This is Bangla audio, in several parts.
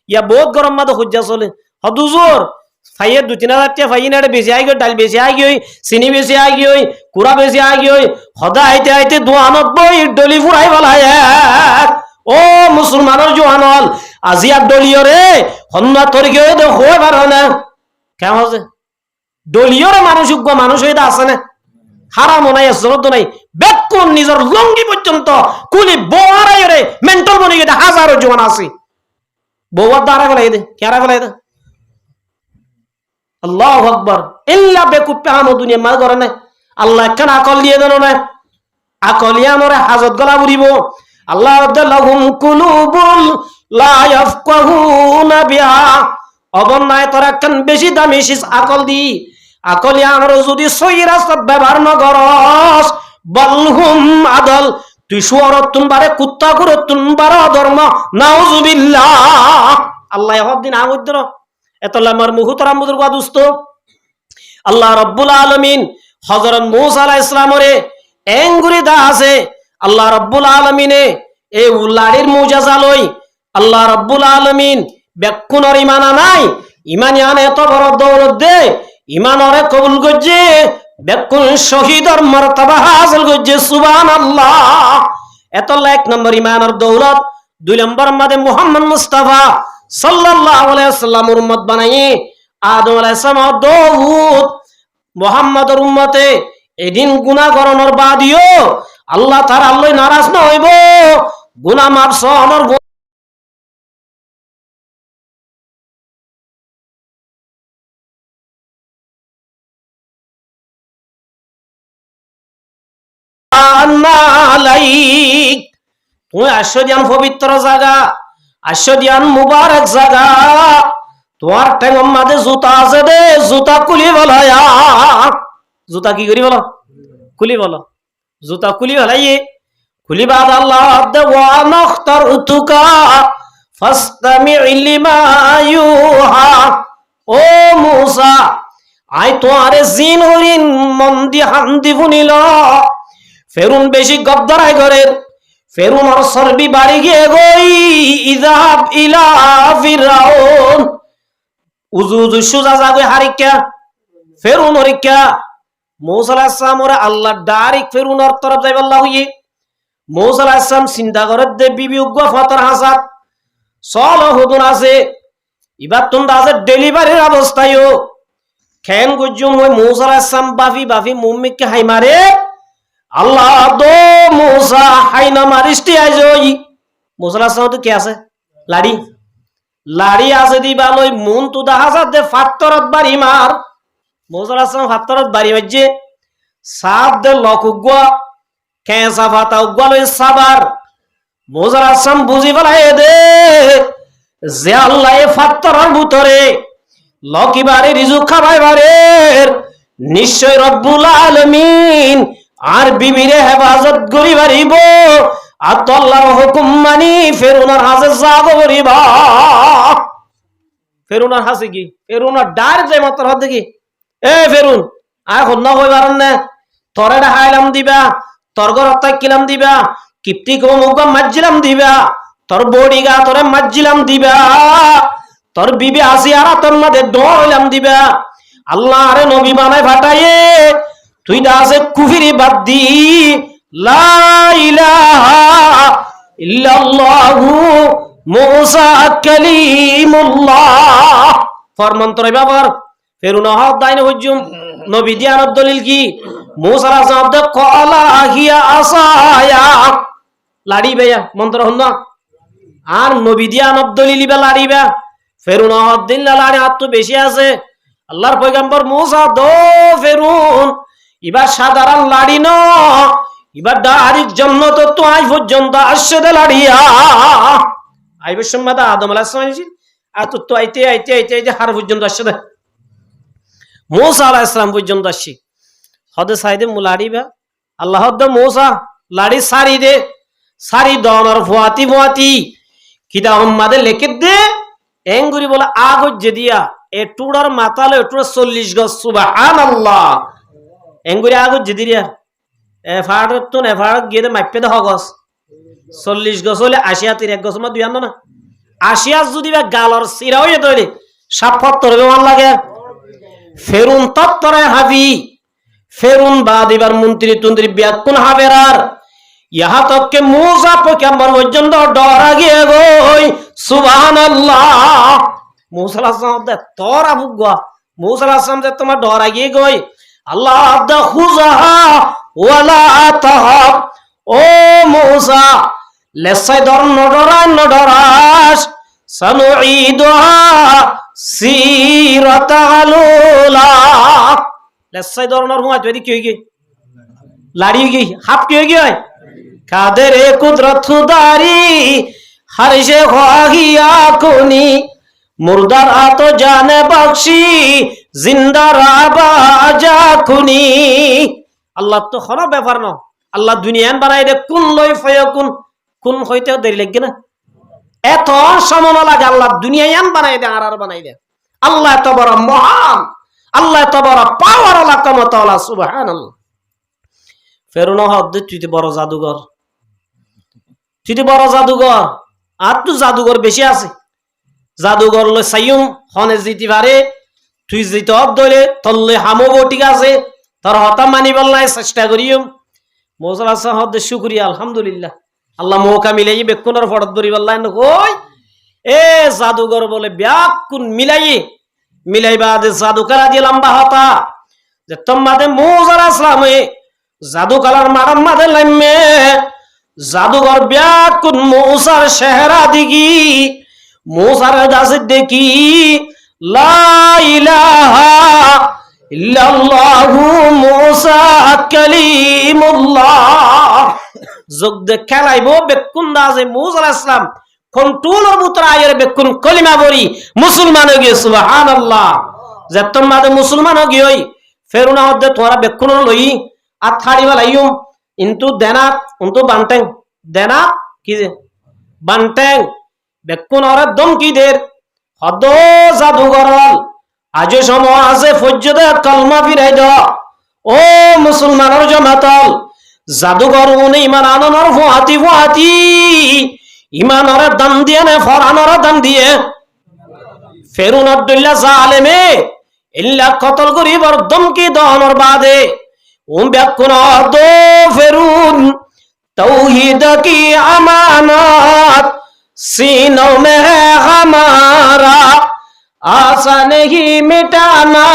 ইয়া বহুত গরম মাদে খুঁজা চলে হদুজোর ফাইয়ের 2-3 হাজার ফাইন এটা বেশি আই গই ডাল বেশি আই গই চিনি বেশি আই গই কুড়া বেশি আই গই হদা আইতে আইতে দোয়ানত বই ডলি ফুরাই বলাই ও মুসলমানের জোয়ানল আজি আর ডলিও রে হন্না তরিকে হয়ে পারো না কেমন আছে ডলিওর মানুষ হইতে আছে না হারামও নাই জরদ নাই বেকুন নিজের লঙ্গি পর্যন্ত কুলি বউয়ারাই রে মেন্টাল বনে গেছে হাজারো জোয়ান আছে বউয়ার দ্বারা ফেলাই দে কেরা ফেলাই দে আল্লাহু আকবার ইল্লা বেকুপে আমো দুনিয়া মাল করে না আল্লাহ কেন আকল দিয়ে দেন না আকল ইয়ানরে হাজত গলা বুড়িব আল্লাহ লাহুম কুলুবুল লা ইয়াফকাহুনা বিহা অবন্যায় তোরা কেন বেশি দামি শিস আকল দি আকল ইয়ানরে যদি সহি রাস্তাত ব্যবহার ন করস বলহুম আদল তুই শুয়রতুন বারে কুত্তা করতুন বারে ধর্ম নাউজুবিল্লাহ আল্লাহ হদ্দিন আমুদ্র এতলা আমার মুহুতরাম বুজুর্গ দোস্ত আল্লাহ রাব্বুল আলামিন হযরত মূসা আলাইহিস সালামরে এঙ্গুরি দা আছে আল্লাহ রাব্বুল আলামিনে এই লাড়ির মুজাজা লই আল্লাহ রাব্বুল আলামিন বেকুনর ঈমান নাই ঈমান আনে এত বড় দৌলত দে ঈমানরে কবুল করছে বেকুন শহীদর মর্তবা হাসিল করছে সুবহানাল্লাহ এত এক নম্বর ঈমানের দৌলত 2 নম্বর মাদে মুহাম্মদ মুস্তাফা সাল্লাল্লাহু আলাইহি ওয়াসাল্লামের উম্মত বানাই আদম আলাইহিস সালাম দাউদ মুহাম্মদের উম্মতে এদিন গুনাহ করণর বাদিও আল্লাহ তাআলা আল্লাহ নারাজ না হইব গুনাহ মাফ সহনর আল্লাহ তুই আশ্চর্যান পবিত্র জায়গা আশ্চর্যান মুবারক জায়গা তোমার ঠেঙ্গর মাঝে জুতা আছে দে জুতা কুলি বলায়া জুতা কি করি বলো কুলি বলো জুতা কুলি বলাইয়ে কুলি বাদ আল্লাহ দে ওয়া নখতারতুকা ফাসতামি লিমা ইউহা ও মূসা আই তোয়ারে জিন হরিন মন্দি হান্দি ফুনিল ফেরুন বেশি গদ্দারাই ঘরের ফেরুন আর সরবি বাড়ি গিয়ে গই ইযাব ইলা ফিরাউন উজু সুজা যাবে হারিকা ফেরুন হরিকা মূসা আলাইহিস সালাম ওরে আল্লাহ ডাইরেক্ট ফেরুনের তরফ যাইবে আল্লাহ হইয়ে মূসা আলাইহিস সালাম চিন্তা করে দে বিবি উগ্র ফতর হাসাত সল হুদুন আছে ইবার তোমরা আছে ডেলিভারির অবস্থায়ও খেন গুজুম ওই মূসা আলাইহিস সালাম বাফি মুম্মিকে হাই মারে আল্লাহ দো মূসা হাইনা মারিস্তি আইজই মূসা আলাইহিস সালাম তো কি আছে লাড়ি আছে দিবা লই মন তো দেখা দে ফাত্তরত বাড়ি মার মূসা আলাইহিস সালাম ফাত্তরত বাড়ি বাজে সাপ দে লকুগা কেসা ফাতা উগা লই সাবার মূসা আলাইহিস সালাম বুঝি ফেলাই দে যে আল্লাহ এ ফাত্তরর ভিতরে লকিবারে রিজুক খাবাই বারের নিশ্চয় রব্বুল আলামিন আর বিবিরে হেফাজত করি বাড়িব আর আল্লাহর হুকুম মানি ফেরুনার হাসে যাব করিবা ফেরুনার হাসে কি ফেরুনার ডার যে মাত্র হাত দেখি এ ফেরুন আর হন্য হই পারেন না তোরে হাইলাম দিবা তোর ঘর হত্যা কিলাম দিবা কিপ্তি কো মুখ মাজিলাম দিবা তোর বডিগা তোরে মাজিলাম দিবা তোর বিবি আসি আর তোর মাঝে ডলাম দিবা আল্লাহ আরে নবী বানায় ফাটাইয়ে তুই দাসে কুফরি বাদ দি লা ইলাহা ইল্লাল্লাহু মূসা কালিমুল্লাহ ফরমান তোরে বাবার ফেরুন হদ দাইনে হুজুম নবী দিয়ানত দলিল কি মূসা আলাইহিস সালাম দে ক্বালা হিয়া আসায়া লাড়ি বেয়া মন্ত্র হন না আর নবী দিয়ানত দলিল বা লাড়ি বা ফেরুন হদ দিন লাড়ি হাত তো বেশি আছে আল্লাহর পয়গম্বর মূসা দো ফেরুন এবার সাধারণ লাড়ি ন এবার ডাইরেক্ট জান্নাত তো আজ পর্যন্ত আসছে দে লাড়িয়া আইবে সম্মাদা আদম আলাইহিস সালাম আর তো আইতে হার পর্যন্ত আসছে দে মূসা আলাইহিস সালাম পর্যন্ত আসছে হদে সাইদে মুলাড়ি বা আল্লাহ দে মূসা লাড়ি সারি দনর ফুয়াতি কিদা উম্মাদে লেখে দে এঙ্গুরি বলে আগজ যে দিয়া এ টুড়ার মাতালে টুড়া 40 গজ সুবহানাল্লাহ এঙ্গুরি আগজ যে দিয়া এ ফাড়ত তো নে ফাড় গিয়ে মাইপে দে হগস 40 গজ হলে 80 হাতির এক গজ মা দুই আনো না আসিয়া যদি বা গালর সিরা হয়ে তৈরি সাপ পত্তর বেমান লাগে ফেরুন তত্তরে হাবি ফেরুন বাদ এবার মন্ত্রী তন্ত্রী ব্যাকুন হাবেরার ইহা তককে মুসা পয়গম্বর পর্যন্ত ডরা গিয়ে গই সুবহানাল্লাহ মুসা আলাইহিস সালাম দে তোর আবুগা মুসা আলাইহিস সালাম যে তোমার ডরা গিয়ে গই আল্লাহ দা খুজাহা ওয়ালা তাহাব ও মুসা লেসাই ধর নডরাস সানুঈদুহা সিরাতালুলা লেসাই ধরনের হুয়া তুই কি হই গই লাড়ি গই হাফ কি হই গই কাদের কুদরত খুদারি হরশে খাহিয়া কোনি মুর্দার আতো জানে বখশি জিন্দার আবাজা কুনি আল্লাহ তো কোনো ব্যাপার না আল্লাহ দুনিয়ান বানাই দে কোন লই ফয়কুন কোন হইতে দেরি লাগবে না এত সময় লাগে আল্লাহ দুনিয়ান বানাই দে আর বানাই দে আল্লাহ এত বড় মহান আল্লাহ এত বড় পাওয়ার আল্লাহ কমতলা সুবহানাল্লাহ ফেরুন হদ তুই তো বড় জাদুঘর তুই তো বড় জাদুঘর আর তো জাদুঘর বেশি আছে জাদুঘর লই সাইয়ুম হনে জিতি পারে তুই জিত দলে তল্লে হামবো ঠিক আছে তোর হতা মানি বললাই চেষ্টা করিম মৌসুল হাসান হদ শুকরিয়া আলহামদুলিল্লাহ আল্লাহ মৌকা মিলাই বেকুনের ফটত ধরি বললাই কই এ জাদুঘর বলে ব্যাকুন মিলাইবা দে জাদুকারা দিয়ে লম্বা হতা যে তোমাদে মৌজার আসলামে জাদুকালার মারাম মাদে লাইমে জাদুঘর ব্যাকুন মৌসার চেহারা দিগি মৌসার দাসে দেখি লা ইলাহা ইল্লাল্লাহু মুসা কালিমুল্লাহ যোগ দে খেলাইবো বেকুন দাসে মৌসা আলাইহিস সালাম কন্ট্রোলর বুতরা আয়ের বেকুন কলিমা বলি মুসলমান হয়ে গিয়ে সুবহানাল্লাহ যে তোমাদে মুসলমান হয়ে গিয়ে ফেরুনা হদে তোরা বেকুন লই আর থাড়ি বালাইম ইন্তু দেনা উন্তু বান্টেং দেনা কি যে বান্টেং বেকুন ওরা দম কি দের হদ জাদুঘরল আজ সময় আছে ফজ্জদে কলমা ফিরাই দ ও মুসলমানের জমাতল জাদুঘর উনি ইমান আননর ফুয়াতি ইমানর দাম দিয়ে না ফরানর দাম দিয়ে ফেরুন আব্দুল্লাহ জালেমে ইল্লা কতল করিবর দমকি দহনর বাদে বেকুন দো ফেরুন तौहीद की अमानत सीनों में है हमारा आशा नहीं मिटाना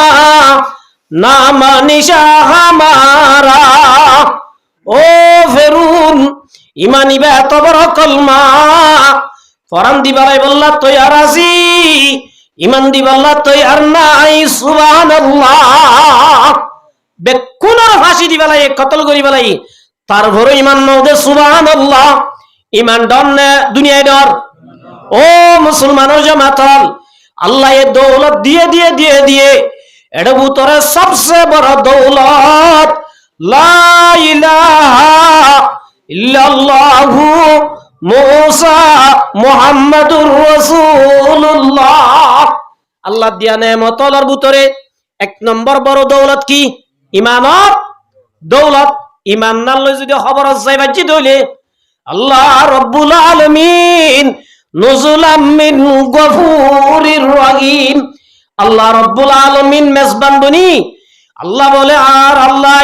नाम निशा हमारा ओ फेरून इमानी बे तबर कलमा फरान दिबालाई बल्ला तो यार आसी इमान दिबाल्ला तो यार नाई सुबहानाल्लाह बेकुनर फांसी दिबालाई कतल करी बालाई तार भरो ईमान नौदे सुबहानाल्लाह ईमान डर ने दुनिया डर ओ मुसलमानों जमातल अल्लाह ये दौलत दिए दिए दिए दिए एडे भीतरे सबसे बड़ा दौलत ला इलाहा इल्लल्लाहु मूसा मुहम्मदुर रसूलुल्लाह अल्लाह दिया नेमतलर भीतरे एक नंबर बड़ा दौलत की ईमानर दौलत ইমান না লই যদি খবর যাই বাজি দইলে আল্লাহ রাব্বুল আলামিন নুজুলাম মিন গফুরির রহিম আল্লাহ রাব্বুল আলামিন মেজবান বনি আল্লাহ বলে আর আল্লাহ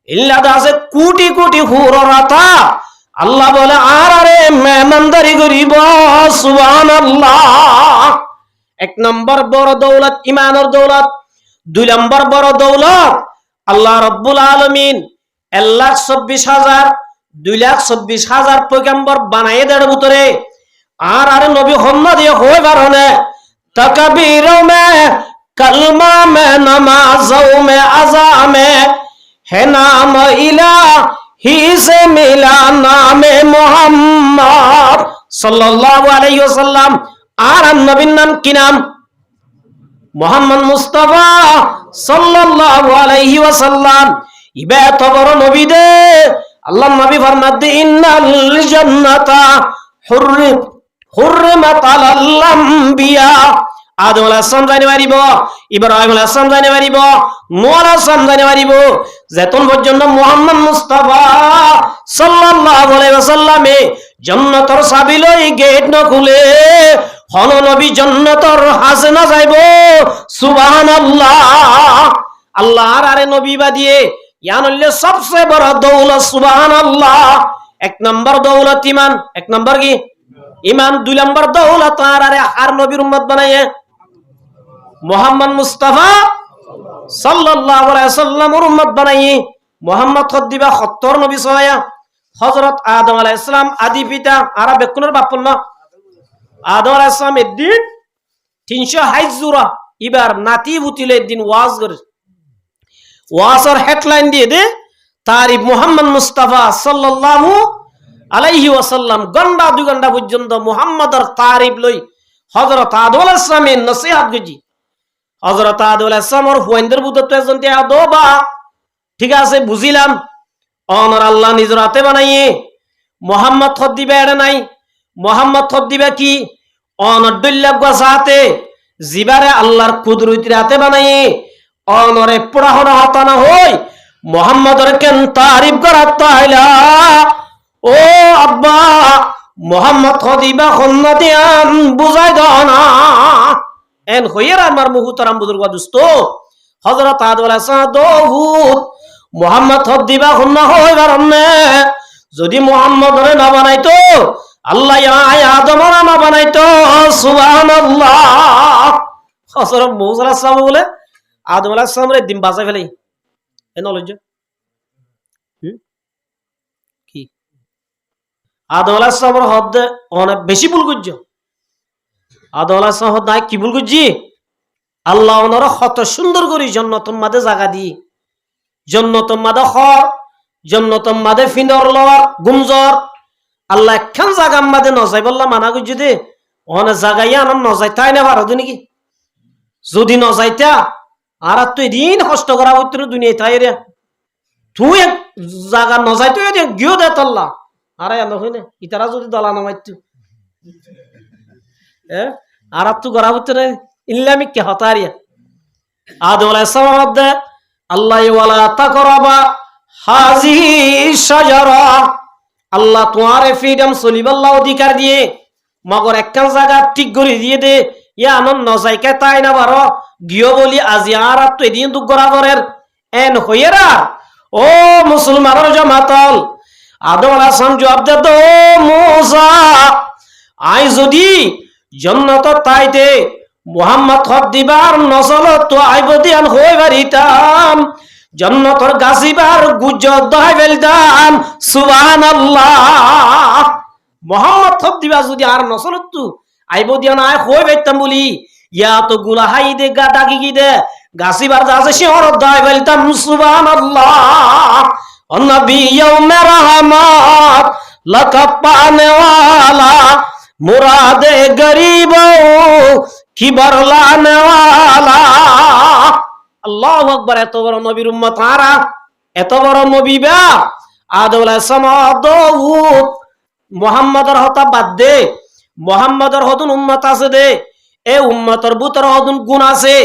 ইল্লা দাসে কোটি কোটি হুররাতা আল্লাহ বলে আর আরে মেহমানদারি করিব সুবহানাল্লাহ এক নম্বর বড় দৌলত ইমানের দৌলত দুই নম্বর বড় দৌলত আল্লাহ রাব্বুল আলামিন 1,24,000 2,24,000 पैगंबर बनाए देड़ बुतरे आर नबी मोहम्मद ये होए बारने तकबीरों में कलमा में नमाजों में अज़ा में है नाम इलाही से मिला नाम मोहम्मद सल्लल्लाहु अलैहि वसल्लम आर नबी नाम की नाम मोहम्मद मुस्तफा सल्लल्लाहु अलैहि वसल्लम इबे तो बरो नबी दे अल्लाह नबी फरमाते दे इन्नल जन्नता हुर्रिमत अलल अंबिया आदम अलैहिस सालाम जाने पारिबो इब्राहिम अलैहिस सालाम जाने पारिबो नूह अलैहिस सालाम जाने पारिबो जेतन पर्यন্ত मुहम्मद मुस्तफा सल्लल्लाहु अलैहि वसल्लम জান্নাতের চাবি লই গেট ন খুলে হন নবী জান্নাতর হাসনা যাইব সুবহানাল্লাহ। আল্লাহর আরে নবী বাদিয়ে ইয়ান হইলে সবচেয়ে বড় দৌলত সুবহানাল্লাহ। এক নম্বর দৌলত ঈমান, এক নম্বর কি ঈমান, দুই নম্বর দৌলত আর নবীর উম্মত বানাইয়ে মুহাম্মদ মুস্তাফা সাল্লাল্লাহু আলাইহি ওয়াসাল্লামের উম্মত বানাইয়ে মুহাম্মদ খদ্দিবা 70 নবী সহায়া হযরত আদম আলাইহিস সালাম আদি পিতা আর বেকুনের বাপন মা আদম আলাইহিস সালাম এদিন 300 জোড়া এবার নাতি বুতিলে এদিন ওয়াজ করে ওয়াজের হেডলাইন দিয়ে দে তারিফ মুহাম্মদ মুস্তাফা সাল্লাল্লাহু আলাইহি ওয়াসাল্লাম ঘন্টা 2 ঘন্টা পর্যন্ত মুহাম্মাদের তারিফ লই হযরত আদম আলাইহিস সালামের নসিহত গজি। হযরত আদম আলাইহিস সালামের হুয়াইন্দের বুদত একজন তে আদবা ঠিক আছে বুঝিলাম অনর আল্লাহ নিজের হাতে বানাইয়ে মুহাম্মদ খদ্দিবা এর নাই মুহাম্মদ খদ্দিবা কি অনর দল্লাগ গাছাতে জিবারে আল্লাহর কুদরতের হাতে বানাইয়ে অনরে পড়াহনা হতানা হই মুহাম্মদের কেন তারিফ করাত তাইলা ও আব্বা মুহাম্মদ খদ্দিবা খন্নাতিয়ান বুঝাই দাও না এন হইয়ের আমার মুহতারাম বুজুর্গ দোস্ত হযরত আদম আলাইহিস সালাম দৌদ মুহাম্মদ খদ্দিবা খন্না হইবার না যদি মুহাম্মদরে না বানাইতো আল্লাহ আদমরে না বানাইতো সুবহানাল্লাহ। হযরত মুসা আলাইহিস সালাম বলে আদম আলাইহিস সালামের দিন বাঁচাই ফেলাই এ নলেজ কি আদম আলাইহিস সালামের হদ অনেক বেশি ভুল করছ। আদম আলাইহিস সালাম হদ নাই কি ভুল করছি আল্লাহ ওনারা কত সুন্দর করি জান্নাতের মাঝে জায়গা দি জান্নাতের মাঝে খর জান্নাতের মাঝে ফিনর লওয়ার গুমজর আল্লাহ একখান জায়গার মাঝে নজাই বললাম মানা করছি দে ওখানে জায়গায় আনার নজাই তাই না পারো নাকি যদি নজাইতা আর তো এদিন কষ্ট করা হইতো দুনিয়ায় তাই রে তুই এক জায়গা নজাই তুই গিয়েও দে তল্লা আরে হই না ইতারা যদি দলা নামাইতো আর তো করা হইতো না ইল্লামি কে হতারিয়া আদম আলাইহিস সালাম দে আল্লাহ ওয়ালা তাকরাবা হাযিহি শাজারা আল্লাহ তোমারে ফ্রিডম চলিবাল্লাহ অধিকার দিয়ে মগর একখান জায়গা ঠিক করে দিয়ে দে ইয়া আনন্দ নজাইকে তাই না বারো গিয়ে বলি আজি আর তো এদিন দুঃখ করা করের এন হইয়েরা ও মুসলমানের জামাতল আদম আলাইহিস সালাম জবাব দে তো মুসা আই যদি জান্নাত তাইতে মুহাম্মদ খদ্দিবার নসলত তো আইবদিয়ান হই বারিতাম জান্নাতর গাছিবার গুজ্জত দহাই ফেলতাম সুবহানাল্লাহ। মুহাম্মদ খদ্দিবা যদি আর নসলত তো আইবদিয়ান আই হই বাইতাম বলি ইয়া তো গুলা হাই দে গা ডাকি কি দে গাছিবার যাছে শিহরত দহাই ফেলতাম সুবহানাল্লাহ। নবী ইয়াউমে রহমত লকপানে ওয়ালা মুরাদে গরিব কি বরলানে ওয়ালা আল্লাহু আকবার। এত বড় নবীর উম্মত আরা এত বড় নবী বা আদম আলাইহিস সালাম দাউদ মুহাম্মাদের হতা বাদ দে মুহাম্মাদের হদুন উম্মত আছে দে এ উম্মতের ভিতর হদুন গুণ আছে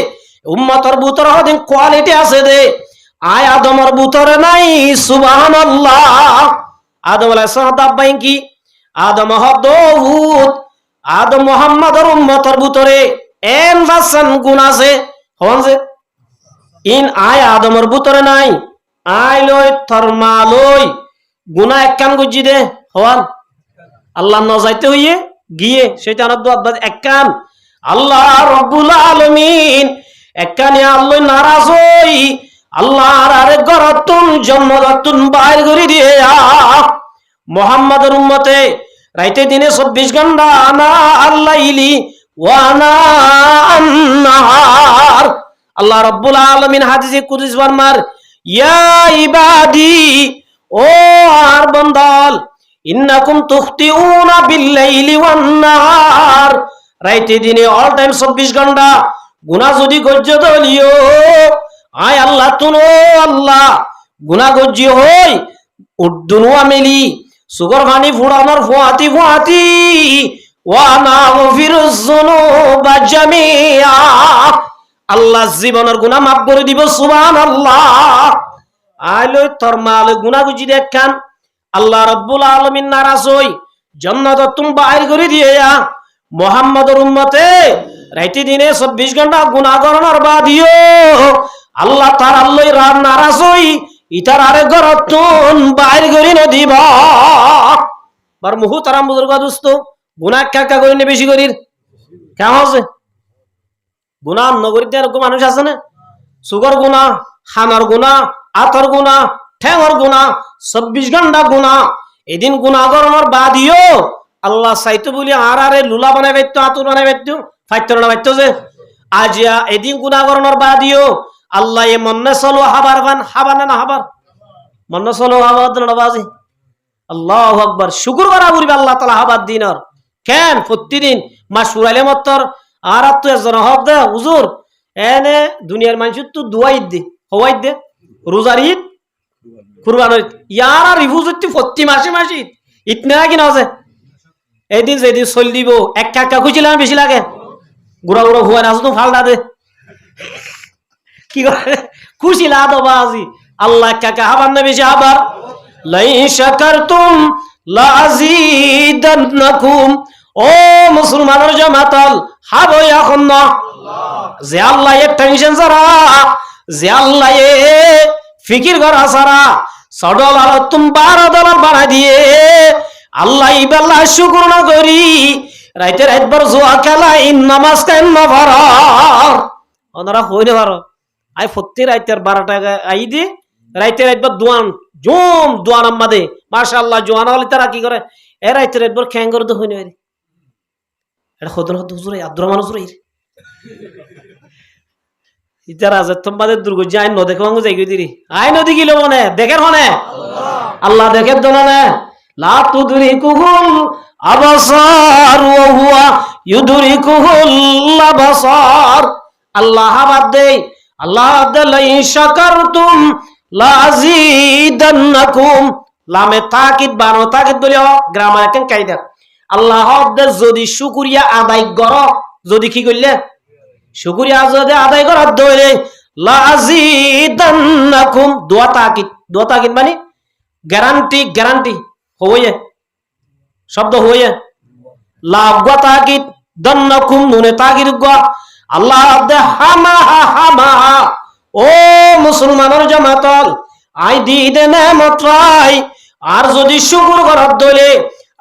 উম্মতের ভিতর হদুন কোয়ালিটি আছে দে আয় আদমের ভিতরে নাই সুবহানাল্লাহ। আদম আলাইহিস সালাম দাব্বাইন কি আদম দাউদ আদম মুহাম্মাদের উম্মতের ভিতরে এন ভাষণ গুণ আছে হন যে ইন আয় আদমের ভিতরে নাই আয় লই থরমা লই গুনাহ একখান গুজি দে হওয়ান আল্লাহ ন যাইতে হইয়ে গিয়ে শয়তানের দোয়াত একখান আল্লাহ রব্বুল আলামিন একখানে আল্লাহ নারাজ হই আল্লাহর আরে গরতুন জান্নাতুন বাইর করে দিয়ে মুহাম্মাদের উম্মতে রাইতে দিনে 24 ঘন্টা আনা আল্লাইলি ওয়া না আন-নাহার আল্লাহ রাব্বুল আলামিন হাদিসে কুদসি ফরমার ইয়া ইবাদি ও আর বান্দাল ইন্নাকুম তুখতিউনা বিল-লাইলি ওয়ান-নাহার রাইতে দিনে অল টাইম 24 ঘন্টা গুনাহ যদি গজ্জ দলিও আয় আল্লাহ তুনো আল্লাহ গুনাহ গজ্জি হই উদ্দুনুয়া মেলি সুগর পানি ফুড়ানোর ফুয়াতি ফুয়াতি ওয়া নাগফিরুজ যুনুবা জামিআ আল্লাহ জীবনের গুনাহ মাফ করে দিব সুবহানাল্লাহ। আইলো তোর মাল গুনাহ গুজি দেখান আল্লাহ রাব্বুল আলামিন নারাজ হই জান্নাত তুমি বাইর করে দিয়া মোহাম্মদের উম্মতে রাইতে দিনে 24 ঘন্টা গুনাহ করার বাদিও আল্লাহ তার আল্লাহ রান নারাজ হই ইতার আরে গরতুন বাইর করি নদিবা বার মুহু তারা বুজুর্গ দোস্ত গুনাহ কাকা করি নে বেশি করির কেমন আছে গুনাহ নগরীতে এরকম মানুষ আছে না সুগার গুনাহ খানার গুনাহ আতর গুনাহ ঠেঙর গুনাহ 24 ঘন্টা গুনাহ এদিন গুনাহ করার বাদিও আল্লাহ সাইতো বলি আরে লুলা বানাই বাইতো আতুর বানাই বাইতো ফাইতর না বাইতো যে আজিয়া এদিন গুনাহ করার বাদিও আল্লাহ এ মন্নে চলো হাবার বান হাবার না হাবার মন্নে চলো হাবার না বাজি আল্লাহু আকবার শুকর করা বলবে আল্লাহ তাআলা হাবার দিনর কেন প্রতিদিন মা সুরাইলে মত্তর আর তো একজন হক দে হুজুর এনে দুনিয়ার মানুষ তো দুয়াই দে হওয়াই দে রোজার ঈদ কুরবান ঈদ ইয়ারা রিফুজতি প্রতি মাসে মাসে ইতনা কি না আছে এই দিন যেদিন চল দিব এক কাকা খুঁজিলাম বেশি লাগে গুড়া গুড়া হুয়া না তো ফালটা দে কি করে খুশি লাদ বাজি আল্লাহ কাকা হাবার না বেশি হাবার লাইন শাকারতুম লাযীদান্নাকুম ও মুসলমানের জামাতাল হাবো এখন না যে আল্লাহ এর টেনশন ছাড়া যে আল্লাহ এ ফিকির করা ছাড়া $100 তুমি $12 বাড়াই দিয়ে আল্লাহ ইবাল্লাহ শুকর না করি রাইতে রাতবার জোয়া খেলা নামাজ কায়েম না পারা ওনারা হইলে পারো আই প্রতি রাইতের 12 টাকা আই দি রাইতে রাতবার দোয়ান জুম দোয়ান আম্মাদে মাশাআল্লাহ জোয়ান হলে তারা কি করে এ রাইতে রাতবার খ্যাং করে তো হইনে রে এটা খোদন হদ হুজুর আব্দুর রহমান হুজুর ইতারা আছে তোমাদের দুর্গ যাই ন দেখো আঙ্গু যাই দিরি আই নদী গিলো মনে দেখের হনে আল্লাহ দেখের দোনে লা তুদরিকুহুল আবসার ওয়া হুয়া ইউদরিকুহুল আবসার আল্লাহ বাদ দেই আল্লাহ লাইন শাকারতুম লাযীদান্নাকুম লামে তাকিদ বানো তাকিদ বলিও গ্রামার কেন কায়দা আল্লাহ যদি শুকরিয়া আদায় করো যদি কি করলে শুকরিয়া যদি আদায় করার দইলে লাযীদান্নাকুম দোয়া তাকিদ মানে গ্যারান্টি হইয়ে শব্দ হইয়ে লাগা তাকিদ দান্নাকুম নুনে তাকিদ গা আল্লাহ হামা হামা ও মুসলমানের জামাতল আই দিদে নেমতরাই আর যদি শুকর করার দইলে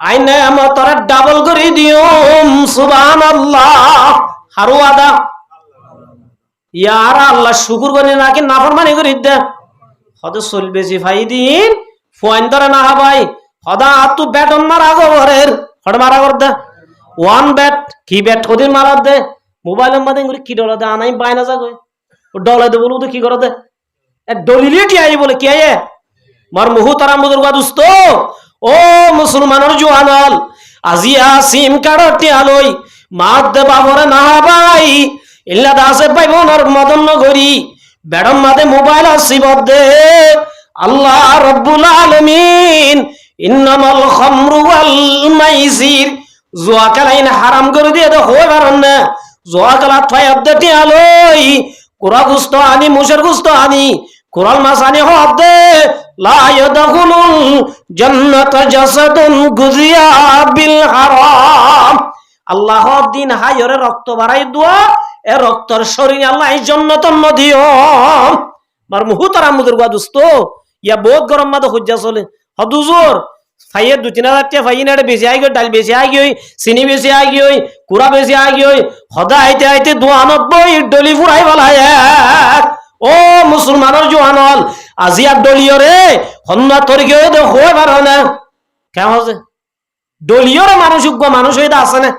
আই নেমতরে ডাবল করে দিও সুবহানাল্লাহ হারু আদা ইয়ার আল্লাহ শুকর করে নাকি নাফরমানি করে দে হদ চলবে জি ভাই দিন ফোন ধরে না ভাই হদা তু ব্যাট মারা গোবরের হড মারা কর দে ওয়ান ব্যাট কি ব্যাট ওদিন মারা দে মোবাইলের মধ্যে কি ডলা দে আনাই বাইনা যা গই ও ডলা দে বলু তো কি করে দে দলিলে কি আই বলে কি আই মার মুহু তারা মুদুর গা দুস্ত ও মুসলমানের জওয়ানল আজিয়া সিম কার্ডটি আলই মাত দে বাবরে না ভাই ইল্লা দাসে পাইবনর মদন নগরী বেড়ম মাদে মোবাইল আসিবদ দে আল্লাহ রাব্বুল আলামিন ইন্নামাল খামরু ওয়াল মাইসির জুয়া খেলাইন হারাম করে দিয়ে তো হয়ে পারেন না জুয়া খেলা ফায়াব দেটি আলোই কোরা গুস্ত আনি মুসের গুস্ত আনি কোরাল মাছ আনি হব দে লা ইয়াদখুলুল জান্নাতা জাসাদুন গুজিয়া বিল হারাম আল্লাহ দিন হায়রে রক্ত বাড়াই দোয়া এ রক্তর শরীর আল্লাহ জান্নাত নদিও মার মুহতারা মুদুর গা দোস্ত ইয়া বহুত গরম মাদে হজ্জা চলে হদুজুর ফাইয়ে 2-3 টাকা ফাইয়ে নেড়ে বেশি আই গই ডাল বেশি আই গই চিনি বেশি আই গই কুড়া বেশি আই গই হদা আইতে আইতে দোয়ানত বই ডলি ফুরাই বলায় ও মুসলমানের জওয়ানল আজি আর ডলিও রে হন্না তোর গিয়ে দে হয়ে পারো না কেমন আছে ডলিওর মানুষ হইতে আছে না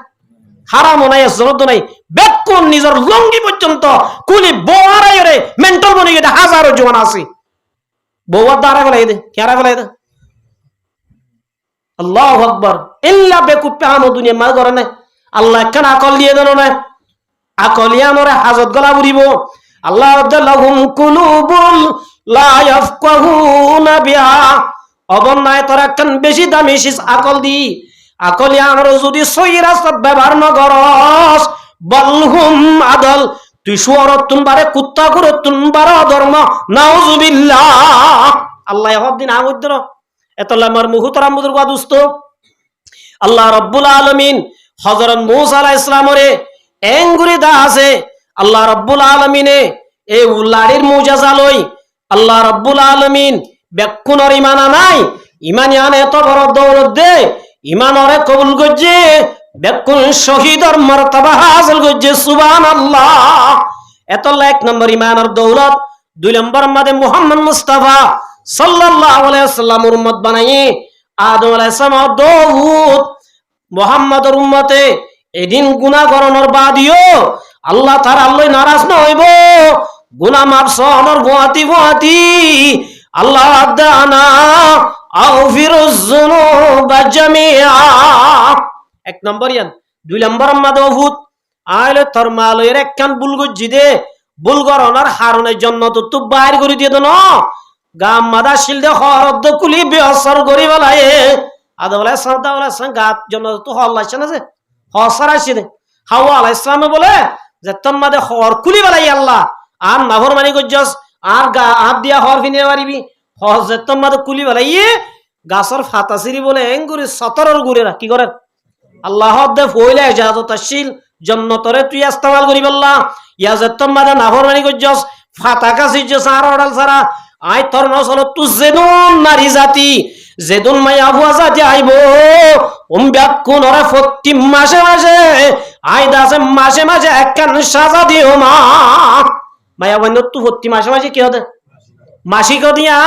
হারাম নাই জরদ নাই বেকুন নিজের লঙ্গি পর্যন্ত কুলি বোয়ারাই রে মেন্টাল বনি গেছে হাজারো জওয়ান আছে বউয়ার দ্বারা গলাই দে কেরা গলাই দে আল্লাহু আকবার ইল্লা বেকুপে আম দুনিয়া মা করে না আল্লাহ কেন আকল দিয়ে দেন না আকলিয়া নরে হাজত গলা বুড়িব আল্লাহ লাহুম কুলুবুল লা ইয়াফকাহুনা বিহা অবন্যায় তোরা কেন বেশি দামি শিস আকল দি আকলিয়া নরে যদি সহি রাস্তা ব্যবহার ন করস বলহুম আদল তুই সুরতুন বারে কুত্তা করতুন বারে ধর্ম নাউজুবিল্লাহ আল্লাহ হদ্দিন আগুদ্র এতলা মার মুহু তোরা মুদুর গা দুস্ত আল্লাহ রাব্বুল আলামিন হযরত মূসা আলাইহিস সালামরে এঙ্গুরি দা আছে আল্লাহ রাব্বুল আলামিনে এই উলাড়ির মুজাজা লই আল্লাহ রাব্বুল আলামিন বেকুনর ঈমান নাই ঈমান আনে এত বড় দৌলত দে ঈমানরে কবুল করছে বেকুন শহীদর মর্তবা হাসিল করছে সুবহানাল্লাহ এত এক নম্বর ঈমানের দৌলত দুই নম্বর মাদে মুহাম্মদ মুস্তাফা সাল্লাল্লাহু আলাইহি ওয়াসাল্লামের উম্মত বানাই আদম আলাইহিস সালাম দাউদ মুহাম্মদের উম্মতে এদিন গুনাহ করণর বাদিও আল্লাহ তাআলা আল্লাহ নারাজ না হইব গুনাহ মাফ সহনর গুয়াতি আল্লাহ আদানা আগফিরুজ যুনুবা জামিআ এক নম্বর ইয়ান দুই নম্বর মাদে ওহুদ আইলে তোর মালের একখান ভুল গজি দে ভুল করণর হারনের জন্য তো বাইর করে দিয়ে দেন গাম মাদা শিলদে হরদ কুলি বেহসর করি বলায় আদম আলাইহিস সালাম গাত জন্য তো হল্লাইছে না যে হসর আসি দে হাওয়া আলাইহিস সালাম বলে যে তোমাদে হর কুলি বলাই আল্লাহ আর নাফরমানি গজ্জস আর গা হাত দিয়া হর ফিনিয়ে মারিবি হজ যে তোমাদে কুলি বলাইয়ে গাছর ফাতাসিরি বলে এঙ্গুরি 17 গুরেরা কি করে আল্লাহ দে ফইলে ইজাজত আসিল জন্নতরে তুই ইস্তেমাল করি বললা ইয়া যে তোমাদে নাফরমানি গজ্জস ফাতাকা সিজস আর অডাল সারা আই তোর নসল তু জেদুন নারী জাতি জেদুন মাইয়া বুয়া জাতি আইব ব্যাকুন ওরা প্রতি মাসে মাসে আই দাসে মাসে মাসে একখান সাজা দিও মা মাইয়া বন্ধু তু প্রতি মাসে মাসে কি হতে মাসিক দিয়া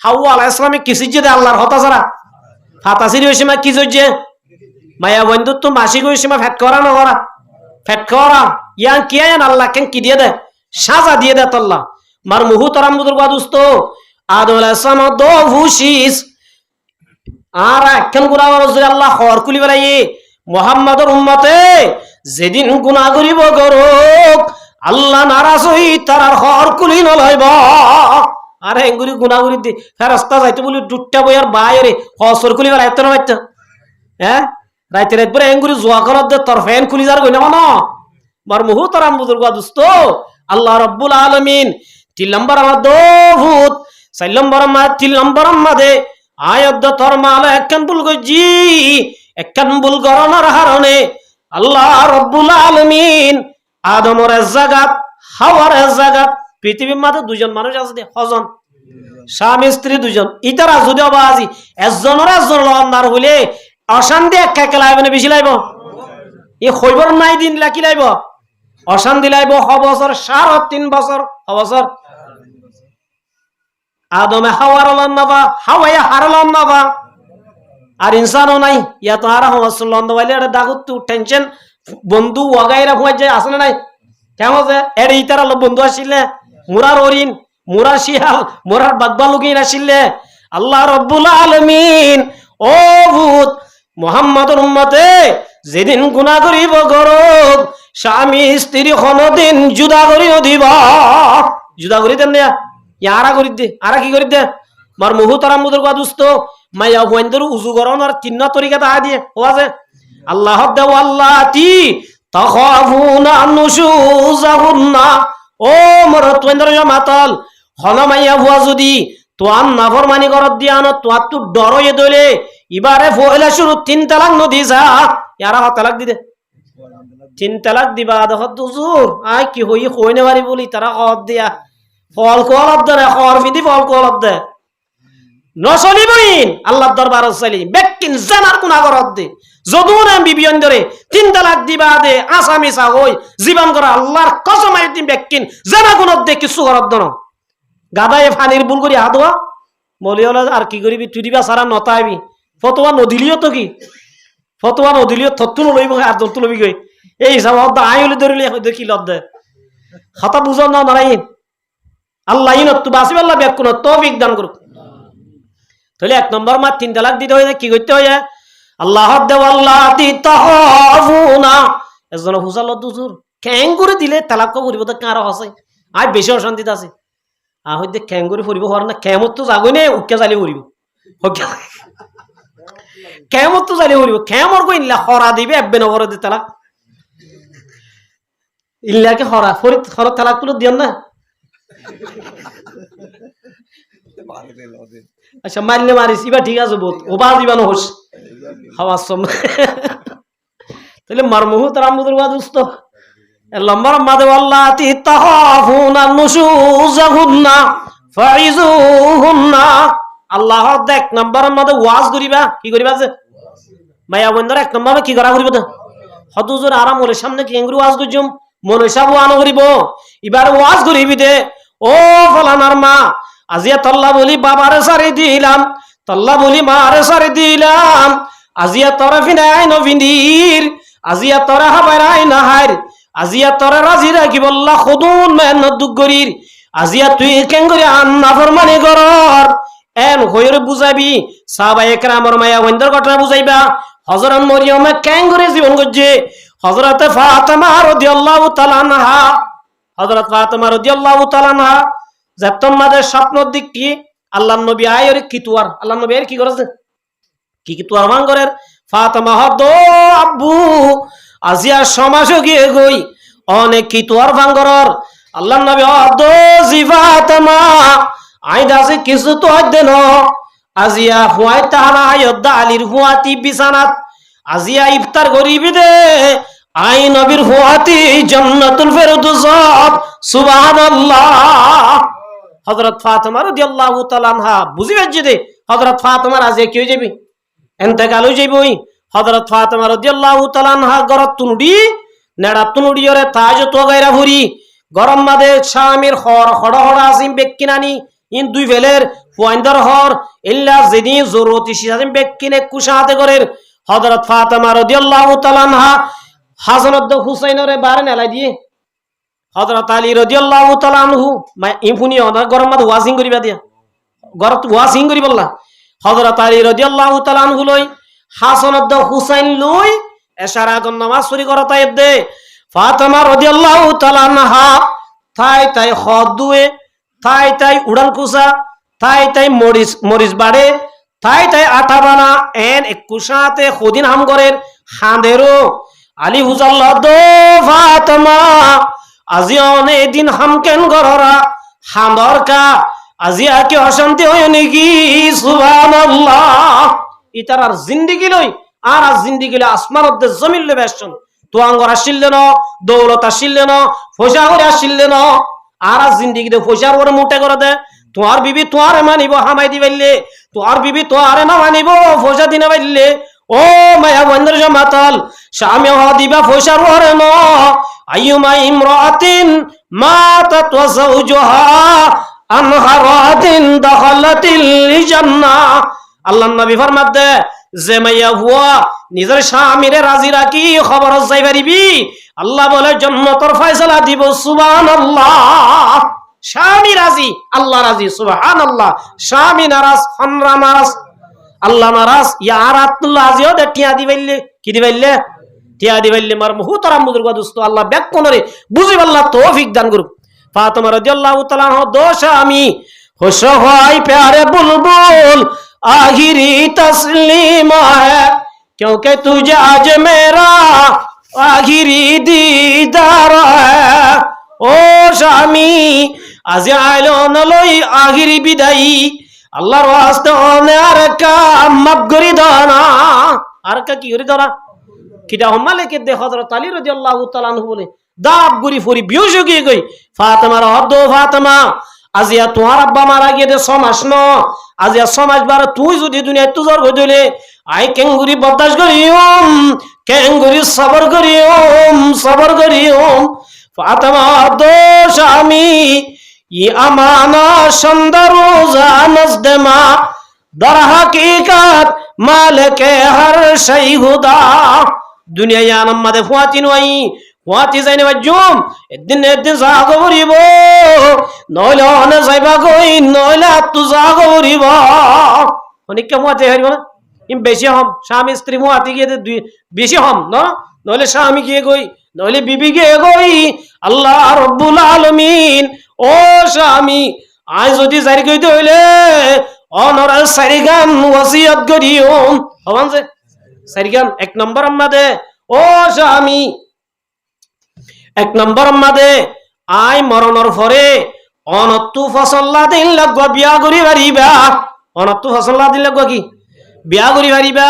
হাওয়া আলাইহিস সালামে কিসিজে দে আল্লাহর হতা ছাড়া ফাতাসির ওই সময় কি জজ্জে মাইয়া বন্ধু তু মাসিক ওই সময় ফেট করা না করা ফেট করা ইয়ান কি আয়ান আল্লাহ কেন কি দিয়ে দে সাজা দিয়ে দে আল্লাহ মার মুহু তরাম বুদুর গাদুস্ত আদম আলাইহিস সালাম দো হুশিস আর একখান গুনাহ রাসূল আল্লাহ হর কুলি বলাই মুহাম্মাদের উম্মতে যেদিন গুনাহ করিব গরক আল্লাহ নারাজ হই তার হর কুলি নলাইব আরে এঙ্গুরি গুনাহ করি দি ফেরেশতা যাইতে বলি দুটটা বইয়ার বাইরে হসর কুলি বলাই তো না হ্যাঁ রাইতে রাত পরে এঙ্গুরি জোয়া করত দে তোর ফ্যান খুলি যার কইনা না মার মুহু তরাম বুদুর গাদুস্ত আল্লাহ রাব্বুল আলামিন 3 নম্বর আমার দৌদ 4 নম্বর মা 3 নম্বর মাদে আয়াত তোর মাল একখান ভুল গজি একখান ভুল করণের কারণে আল্লাহ রাব্বুল আলামিন আদমের জায়গাত হাওয়ার জায়গাত পৃথিবীর মাঝে দুজন মানুষ আছে দে হজন স্বামী স্ত্রী দুজন ইতারা যদি বাজি একজনের একজন লন্দার হইলে অশান্তি একা একা লাইব না বেশি লাইব এই হইবর নাই দিন লাকি লাইব অশান্তি লাইব বছর 3.5 বছর বছর আদমে হাওয়ার লন্নাবা হাওয়ায় হার লন্নাবা আর ইনসানও নাই ইয়া তো আর হওয়ার লন্দ বাইলে এটা দাগুত তু টেনশন বন্ধু ওয়াগাইরা হুয়াই যায় আসলে নাই কেমন যে এর ইতারা বন্ধু আসিলে মুরার হরিণ মুরার শিয়াল মুরার বাগবালুকিন আসিলে আল্লাহ রাব্বুল আলামিন ও ভূত মুহাম্মাদের উম্মতে যেদিন গুনাহ করিব গরব স্বামী স্ত্রী কোনদিন জুদা করিও দিবা জুদা করি দেন না ইয়ারা করি দে আরা কি করি দে মার মুহু তারাম মুদর গাদুস্ত মাইয়া ওয়াইন্দর উজু করনের 3 তরিকা তা দিয়ে ওয়াজে আল্লাহ দেও আল্লাতি তাখাফুনা নুশুজাহুন্না ও মরত ওয়াইন্দর মাতাল হন মাইয়া বুয়া যদি তোয়ান নাফরমানি করত দিয়ান তোয়াত তু ডরয়ে দলে ইবারে ফয়লা শুরু 3 তালাক নদি যা ইয়ারা তালাক দি দে 3 তালাক দিবা দেখত হুজুর আই কি হই কইনে পারি বলি তারা কত দিয়া ফল কোয়ালত দে খর ফিদি ফল কোয়ালত দে নসলিবইন আল্লাহর দরবার চলি বেকিন জানার গুনাহ করত দে যদুন বিবিয়ন ধরে 3 তালাক দিবা দে আসামি সা হই জীবন করা আল্লাহর কসম আইতি বেকিন জানা গুনাহ দে কিছু করত দন গাদায়ে ফানির বুল করি হাদওয়া মলিওলা আর কি করিবি তুই দিবা সারা নতাইবি ফতোয়া নদিলিও তো কি ফতোয়া নদিলিও থত্তু লইব আর দত্তু লবি গই এই হিসাব আইলি ধরিলে দেখি লদ দে খাতা বুঝা না নারাই আল্লাহ ইনতু বাসিব আল্লাহ বেকুন তৌফিক দান করুক তাহলে 1 নম্বর মা 3 তালাক দিতে হয় কি করতে হয় আল্লাহ দেওয়াল্লাতি তাহাফুনা এজন হুসাল দুজুর খ্যাং করে দিলে তালাক করিব তো কার আছে আই বেশি অশান্তিতে আছে আ হইতে খ্যাং করে পড়িব হর না কেমত তো যাগই নে উকে জালি পড়িব কেমত তো জালি পড়িব কেমর কই ইল্লা খরা দিবে এববে নগর দি তালাক ইল্লাকে খরা ফরিদ খরা তালাক তুল দিয়ন না আচ্ছা মারলে মারিস ইবা ঠিক আছে বহুত ওবা দিবানো হোস হাওয়া সম তাহলে মারমুহু তারা মুদুর ওয়াদুস্ত লম্বার মাদে আল্লাতি তাহাফুনা নুশুজাহুন্না ফাইজুহুন্না। আল্লাহ এক নম্বর মধ্যে ওয়াজ করিবা, কি করিবা যে মায়া বন্ধুরা, এক নম্বর কি করা করিব? হতুজুর আরাম মনের সামনে কি এঙ্গুরি ওয়াজ করছুম, মনে সাবু আনো করিব। এবার ওয়াজ করিবি দে, ও ফলানার মা আজিয়া তল্লা বলি বাবারে সারি দিলাম, তল্লা বলি মারে সারি দিলাম, আজিয়া তরে ফিনাই নভিন্দির, আজিয়া তরে হাবাই না হার, আজিয়া তরে রাজি রাখি বললা খুদুন মেহনত দুগরির, আজিয়া তুই কেঙ্গুরি আন্না ফরমানি করর এন হইরে বুঝাবি। সাহাবায়ে কেরামের মায়া বন্ধুর ঘটনা বুঝাইবা। হযরত মরিয়মে কেঙ্গুরি জীবন গজ্জে, হযরতে ফাতেমা রাদিয়াল্লাহু তাআলা আনহা, হযরত ফাতেমা রাদিয়াল্লাহু তাআলা আনহা জাতম্মাদের স্বপ্নর দিক কি আল্লাহর নবী আয়ের কিতুয়ার, আল্লাহর নবী এর কি করেছে, কি কিতুয়ার মান করেন। ফাতেমা হদ আব্বু আজিয়া সমাজ গিয়ে গই অনেক কিতুয়ার ভাঙ্গরর। আল্লাহর নবী হদ জি ফাতেমা আইদাসে কিছু তো দেন, আজিয়া হুয়াই তাহারা আয়োধ্যা আলীর হুয়াতি বিছানাত, আজিয়া ইফতার করিবি দে আই নবীর হুয়াতি জান্নাতুল ফেরদৌস। সুবহানাল্লাহ। হযরত ফাতেমা রাদিয়াল্লাহু তাআলা আনহা বুঝিবে যে হযরত ফাতেমার আজ কি হয়ে যাবে, ইন্তেকাল হয়ে যাবে। হযরত ফাতেমা রাদিয়াল্লাহু তাআলা আনহা গরত তুনুডি নেড়া তুনুডিয়রে তাজ তো গায়রা ভরি গরম মাদে স্বামীর হর হড় হড় আসিম বেক্কিনানি ইন দুই ফেলের ফুয়াইন্দর হর ইল্লা যিনি জরুরতি সিজাম বেক্কিনে কুশাতে করের। হযরত ফাতেমা রাদিয়াল্লাহু তাআলা আনহা হাসান হুসাইনরে বারে নেলাই দিয়ে হযরত আলী রাদিয়াল্লাহু তাআলা আনহু ইফুনি অনা গরম মাদ ওয়াজিং করিবা দিয়া গরত ওয়াজিং করি বললা। হযরত আলী রাদিয়াল্লাহু তাআলা আনহু লই হাসান হুসাইন লই এশারা গন নামাজ পড়ি করতাই দে। ফাতেমা রাদিয়াল্লাহু তাআলা আনহা তাই তাই হদুয়ে, তাই তাই উড়ান কুসা, তাই তাই মরিচ মরিচ বাড়ে, তাই তাই আটা বানা এন কুসাতে খুদিন হাম করের হাঁদেরো আলী হুজাল্লাহ দো ফাতেমা আজি অনেক দিন হামকেন গররা হাঁদর কা আজি আকে অশান্তি হয় নাকি। সুবহানাল্লাহ। ইতার আর জিন্দিগি লই আর আজ জিন্দিগি লই আসমানতে জমিন লে বেশন তো আঙ্গর আসিলে ন দৌলত আসিলে ন পয়সা করে আসিলে ন আর আজ জিন্দিগি দে পয়সার করে মুটে করে দে। তোমার বিবি তোমার মানিব হামাই দি পাইলে, তোমার বিবি তোমার না মানিব পয়সা দিনা পাইলে। ও মায়া বন্ধুর জামাতাল স্বামী হ দিবা পয়সার ওরে ন আইয়ুমা ইমরাতিন মাতাত ওয়া যাওজুহা আনহারাতিন দাখালাতিল জান্নাহ। আল্লাহর নবী ফরমাত দে যে মাইয়া হুয়া নিজের স্বামীরে রাজি রাখি খবর যাই পারিবি আল্লাহ বলে জান্নাতের ফয়সালা দিব। সুবহানাল্লাহ। স্বামী রাজি আল্লাহ রাজি। সুবহানাল্লাহ। স্বামী নারাজ আমরা নারাজ আল্লাহ নারাজ ইয়ার আতুল্লাহ আজিও দে টিয়া দিবাইলে কি দিবাইলে টিয়া দিবাইলে মার মুহতারাম বুজুর্গ দোস্ত আল্লাহ ব্যাক কোনরে বুঝিব আল্লাহ তৌফিক দান করুক। ফাতেমা রাদিয়াল্লাহু তাআলা দো স্বামী খুশ হয় প্যারে বুলবুল आखिरी तस्लीम है क्योंकि तुझे आज मेरा आखिरी दीदार है। ओ स्वामी आज आलो नलोई आखिरी विदाई আল্লাহর ওয়াস্তে অনে আর কা মাফ করি দানা আর কা কি করি দানা কিটা হম্মালে কে দে হযরত আলী রাদিয়াল্লাহু তাআলা আনহু বলে দাব গুরি ফরি বিউশ গিয়ে গই ফাতেমার হদ ফাতেমা আজিয়া তোমার আব্বা মারা গিয়ে দে সমাস ন আজিয়া সমাজ বার তুই যদি দুনিয়ায় তুজর হই দিলে আই কেঙ্গুরি বরদাশ করিম কেঙ্গুরি সবর করিম ফাতেমা দোষ আমি ই আমানা সন্দরু জানজদমা দর হাকিকাত মালিকে হর শাই হুদা। দুনিয়া ইয়ানাম মাদে ফুয়াতি নই ফুয়াতি যাইনে বাজুম একদিন জাগো করিব নইলে অনে যাইবা কই নইলে তু জাগো করিব অনেক ফুয়াতি হইব না ইম বেশি হম স্বামী স্ত্রী ফুয়াতি গিয়ে দুই বেশি হম না নইলে স্বামী গিয়ে গই নইলে বিবি গিয়ে গই আল্লাহ রাব্বুল আলামিন। ও স্বামী আজ যদি জারি কইতে হইলে অনর সারিগান ওসিয়ত করিও হবান যে সারিগান এক নম্বর আমাদে। ও স্বামী এক নম্বর আমাদে আই মরণর পরে অনত্তু ফসল্লা দিন লাগবা বিয়া করি পারিবা অনত্তু ফসল্লা দিন লাগবা কি বিয়া করি পারিবা।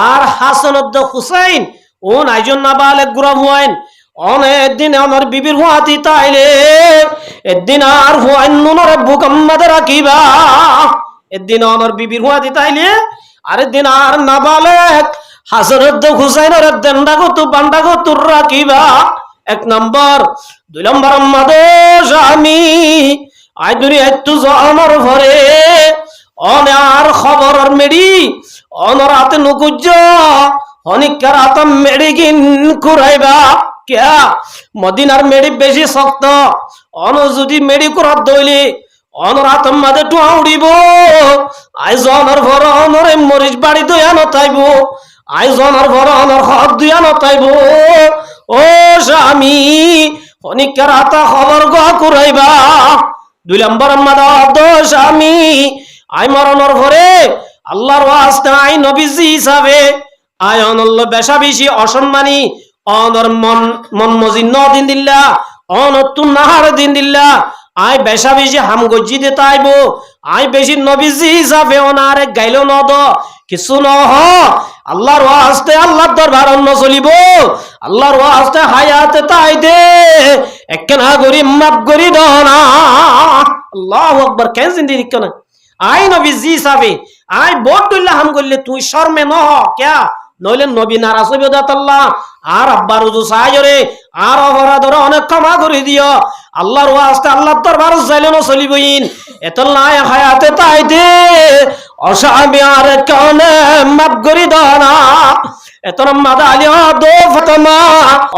আর হাসান হুসাইন ও নাইজন না বালেক গুড়া হুয়াইন অনেক দিন আমার বিবির হুয়াতি তাইলে এদিন আর হুয়াইন নুনরে বুকাম্মাদে রাখিবা এদিন আমার বিবির হুয়াতি তাইলে আরেক দিন আর না বালেক হাজরত হুসাইনের দেন্ডা গো তু বান্ডা গো তুর রাখিবা এক নম্বর। দুই নম্বর মাদোষ আমি আই দুনি একটু আমার ঘরে অনার খবর মেডি অনর হাতে নুকুজ অনিকার হাতে মেডি কিন কুরাইবা কেয়া মদিনার মেডি বেশি শক্ত অন যদি মেডি কুরাত দইলে অনর হাতে মাঝে টুয়া উড়িব আই জনের ঘর অনরে মরিচ বাড়ি দইয়া নতাইব আই জনের ঘর অনর হক দুইয়া নতাইব ও স্বামী অনিকার হাতে খবর গ কুরাইবা। দুই নম্বর মাদোষ আমি আই মরণর ঘরে আল্লাহর ওয়াস্তে আই নবীজি হিসাবে আই অনল্য বেশা বেশি অসম্মানী অনর মন মন মজিন্ন দিন দিল্লা অনতুন নাহার দিন দিল্লা আই বেশা বেশি হাম গজ্জি দে তাইব আই বেশি নবীজি হিসাবে অনারে গাইল নদ কিছু নহ আল্লাহর ওয়াস্তে আল্লাহর দরবার অন্য চলিব আল্লাহর ওয়াস্তে হায়াতে তাই দে একনা গরি মাপ গরি দনা আল্লাহু আকবার কেন জিন্দি কেন আই নবীজি হিসাবে আই বট দুল্লাহ হাম করলে তুই শর্মে নহ ক্যা নইলে নবী নারাজ হইবে দাতাল্লাহ আর আব্বার উজু সাহায্যরে আর অপরাধরে অনেক ক্ষমা করে দিও আল্লাহর ওয়াস্তে আল্লাহর দরবার যাইলে ন চলিবইন এতল্লাহ হায়াতে তাই দে অসামি আর কানে মাপ করি দানা এতন মাদা আলী দো ফাতেমা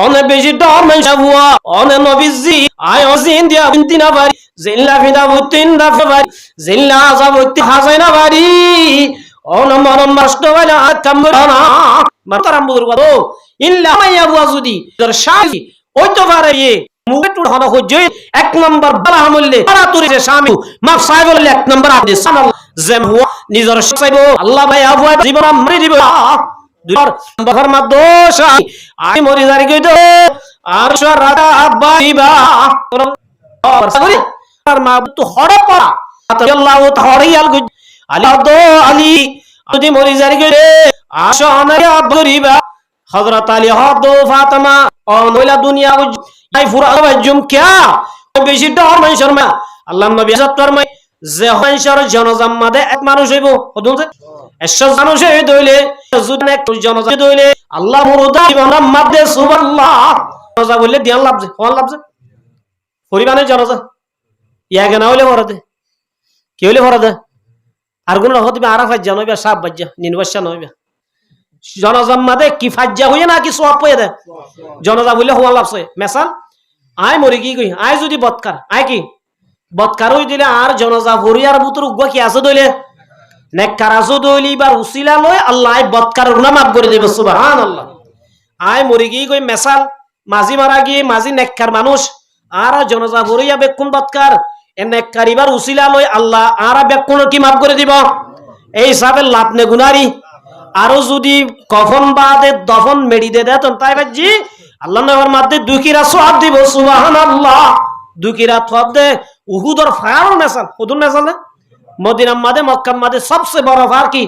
অনে বেশি ডর মেশা বুয়া অনে নবীজি আই অজিন দিয়া বিনতি না বাড়ি জিল্লা ফিদা বুতিন না বাড়ি জিল্লা আযা বুতি হাজাইনা বাড়ি অন মন মাস্ট ওয়ালা কামরানা মাতারাম বুজুর্গ ইল্লা মাইয়া বুয়া যদি দর শাহি ওই তো পারে এ মুগে টুড হনা হইজে এক নম্বর বালা আমলে তারা তুরি যে স্বামী মাফ সাহেব বলে এক নম্বর আপনি সানাল জেম হুয়া নিজর সাইব আল্লাহ ভাই আবু জীবন মরি দিব দুর নম্বর মাদোষ আই মরি জারি কইতো আর রাধা আব্বাইবা আর মা তো হড়ে পড়া আল্লাহ হড়িয়াল আলী দো আলী যদি মরি জারি কইরে আশানা আব্বাইবা হযরত আলী হদো ফাতেমা ও নইলা দুনিয়া আই ফুরা বাজুম কিয়া বেশি ডর মান শর্মা আল্লাহ নবী সাত্তর মাই যে হইছর জনজাম মাদে এক মানুষ হইব কদুন যে 100 মানুষ হই দইলে যুদনে এক জনজাম দইলে আল্লাহ মুরুদা ইমাম মাদে সুবহানাল্লাহ জনজা বললে দিয়ান লাভছে কোন লাভছে পরিমাণে জনজা ইয়াগে না হইলে ভরতে কি হইলে ভরতে আর কোন হতে আরাফাত জানইবা সাব বাজ্জা নিনবাসা নইবা জনজাম মাদে কি ফাজ্জা হইয়া না কি সওয়াব পয়ে দে জনজা বললে হওয়া লাভছে মেসাল আই মরি কি কই আই যদি বদকার আই কি বদকার হই দিলে আর জনজা হরিয়ার বুতর উগবা কি আছে দইলে নেককার আছে দইলি বার উসিলা লয় আল্লাহ আই বদকার গুনাহ মাফ করে দেবে সুবহানাল্লাহ আই মরি কি কই মেসাল মাঝি মারা গিয়ে মাঝি নেককার মানুষ আর জনজা হরিয়া বেকুন বদকার এ নেককার ইবার উসিলা লয় আল্লাহ আর বেকুন কি মাফ করে দিব এই হিসাবে লাভ নে গুনারি আরো যদি কফন বাদে দফন মেডি দে দেন তাই বাজি আল্লাহ নবর মধ্যে দুকিরা সওয়াব দিব সুবহানাল্লাহ দুকিরা থব দে উহুদর ফার মেসাল উহুদর মেসাল মদিনা মাদে মক্কা মাদে সবচেয়ে বড় ফার কি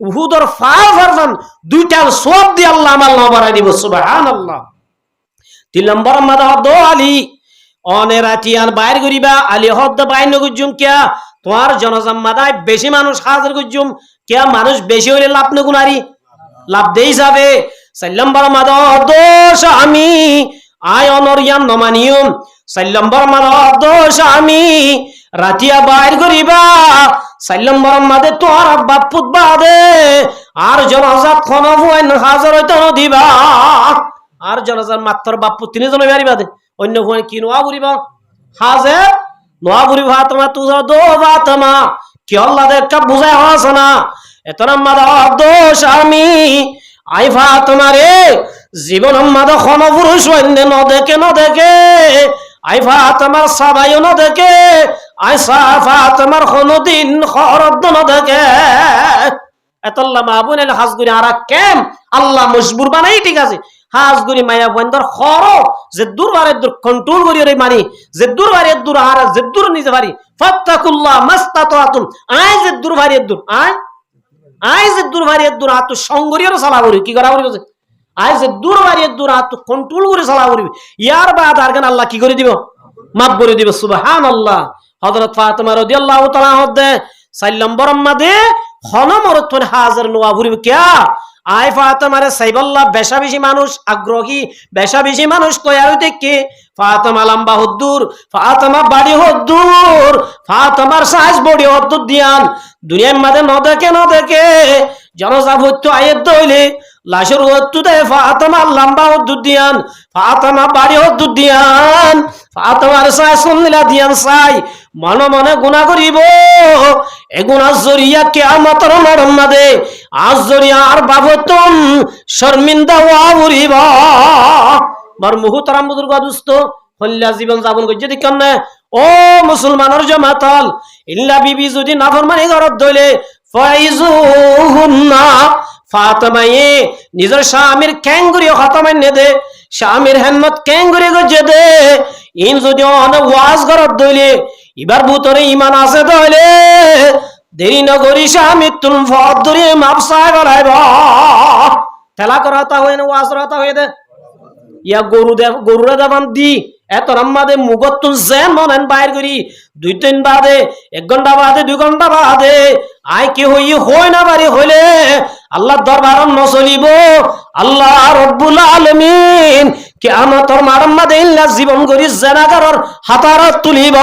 উহুদর ফার ভার্জন দুইটা সওয়াব দি আল্লাহ আমাল নবরাই দিব সুবহানাল্লাহ। 3 নম্বর মাদা দো আলী অনেরাটিয়ান বাইর করিবা আলী হদ বাইন গুজুম কিয়া তোমার জনজাম মাদায় বেশি মানুষ হাজির গুজুম কিয়া মানুষ বেশি হইলে লাভ না গুনারি লাভ দেই যাবে 4 নম্বর মাদা দোষ আমি আয় অনরিয়ান নমানিয়ম 4 নম্বর মাদা দোষ আমি রাতিয়া বাইর করিবা 4 নম্বর মাদে তোর বাপুত বাদে আর জনজাত খনবুন হাজার হইতো দিবা আর জনজাত মাত্র বাপু 3 জন বাড়ি বাদে অন্য কোন কি নোয়া করিবা হাজার নোয়া করিবা তোমা তুজা দো বাতমা কি আল্লাহ দেখা বুঝায় আছে না এতনা মাদা দোষ আমি আই ফাতেমা রে জীবন মাদা খন পুরুষ অন্য ন দেখে আই ফাতেমার সবাই ন দেখে আই ফাতেমার কোনদিন খরদ ন দেখে এতল্লা মাবুনের হাজগুরি আর কেম আল্লাহ মজবুর বানাই ঠিক আছে হাজগুরি মায়া বন্দর খর যে দুরবারে দূর কন্ট্রোল করি রে মানি যে দুরবারে দূর আর যে দূর নিজে পারি ফাত্তাকুল্লাহ মাস্তাতাতুম আই যে দুরবারে দূর আই যে দুরবারে দূর আত সঙ্গরিয়র সালা করি কি করা করি আই যে দূর বাড়িয়ে দূর হাত কন্ট্রোল করে চালা করবি ইয়ার বাদ আর কেন আল্লাহ কি করে দিব মাফ করে দিব সুবহানাল্লাহ হযরত ফাতেমা রাদিয়াল্লাহু তাআলা হদে 4 নম্বর মাদে হনমরতন হাজার নোয়া ঘুরিব কিয়া আই ফাতেমারে সাইবাল্লাহ বেশা বেশি মানুষ আগ্রহী বেশা বেশি মানুষ তৈরি দেখে ফাতেমা লম্বা হদ্দুর ফাতেমা বাড়ি হদ্দুর ফাতেমার সাইজ বডি হদ্দুর দিয়ান দুনিয়ার মাঝে ন দেখে জনজাভুত্ব আয়ের দইলে লাশের হদ্দু দে ফাতেমা লম্বা হদ্দুর দিয়ান ফাতেমা বাড়ি হদ্দুর দিয়ান ফাতেমার সাইজ সুন্নিলা দিয়ান সাই মনে মনে গুনাহ করিব এ গুনাহ জরিয়া কিয়ামতের মাঠে আজ জরিয়া আর বাবতন শর্মিন্দা ওয়া উরিব মার মুহতারাম বুজুর্গ দুস্ত হল্লা জীবন যাপন করছে দেখেন না ও মুসলমানের জামাতাল ইল্লা বিবি যদি নাফরমানি করত দইলে ফাইজুহুন্না ফাতেমায়ে নিজের স্বামীর ক্যাঙ্গুরি খতমাই নে দে স্বামীর হেনমত ক্যাঙ্গুরি গজে দে ইন যদি অন ওয়াজ করত দইলে এবার ভিতরে ঈমান আছে দইলে দেরি নগরী স্বামী তুম ফদরি মাপসা গলাইব তেলা করাতা হয় না ওয়াজ করাতা হয়ে দে ইয়া গরুরা দাবান দি এত রাম্মাদে মুগত্তুন জেন মনেন বাইর করি 2-3 বাদে 1 ঘন্টা বাদে 2 ঘন্টা বাদে আই কি হই না বাড়ি হইলে আল্লাহর দরবার ন চলিব আল্লাহ রব্বুল আলামিন কিয়ামতের মারম্মাদে ইল্লা জীবন করি জানাগারর হাতারত তুলিব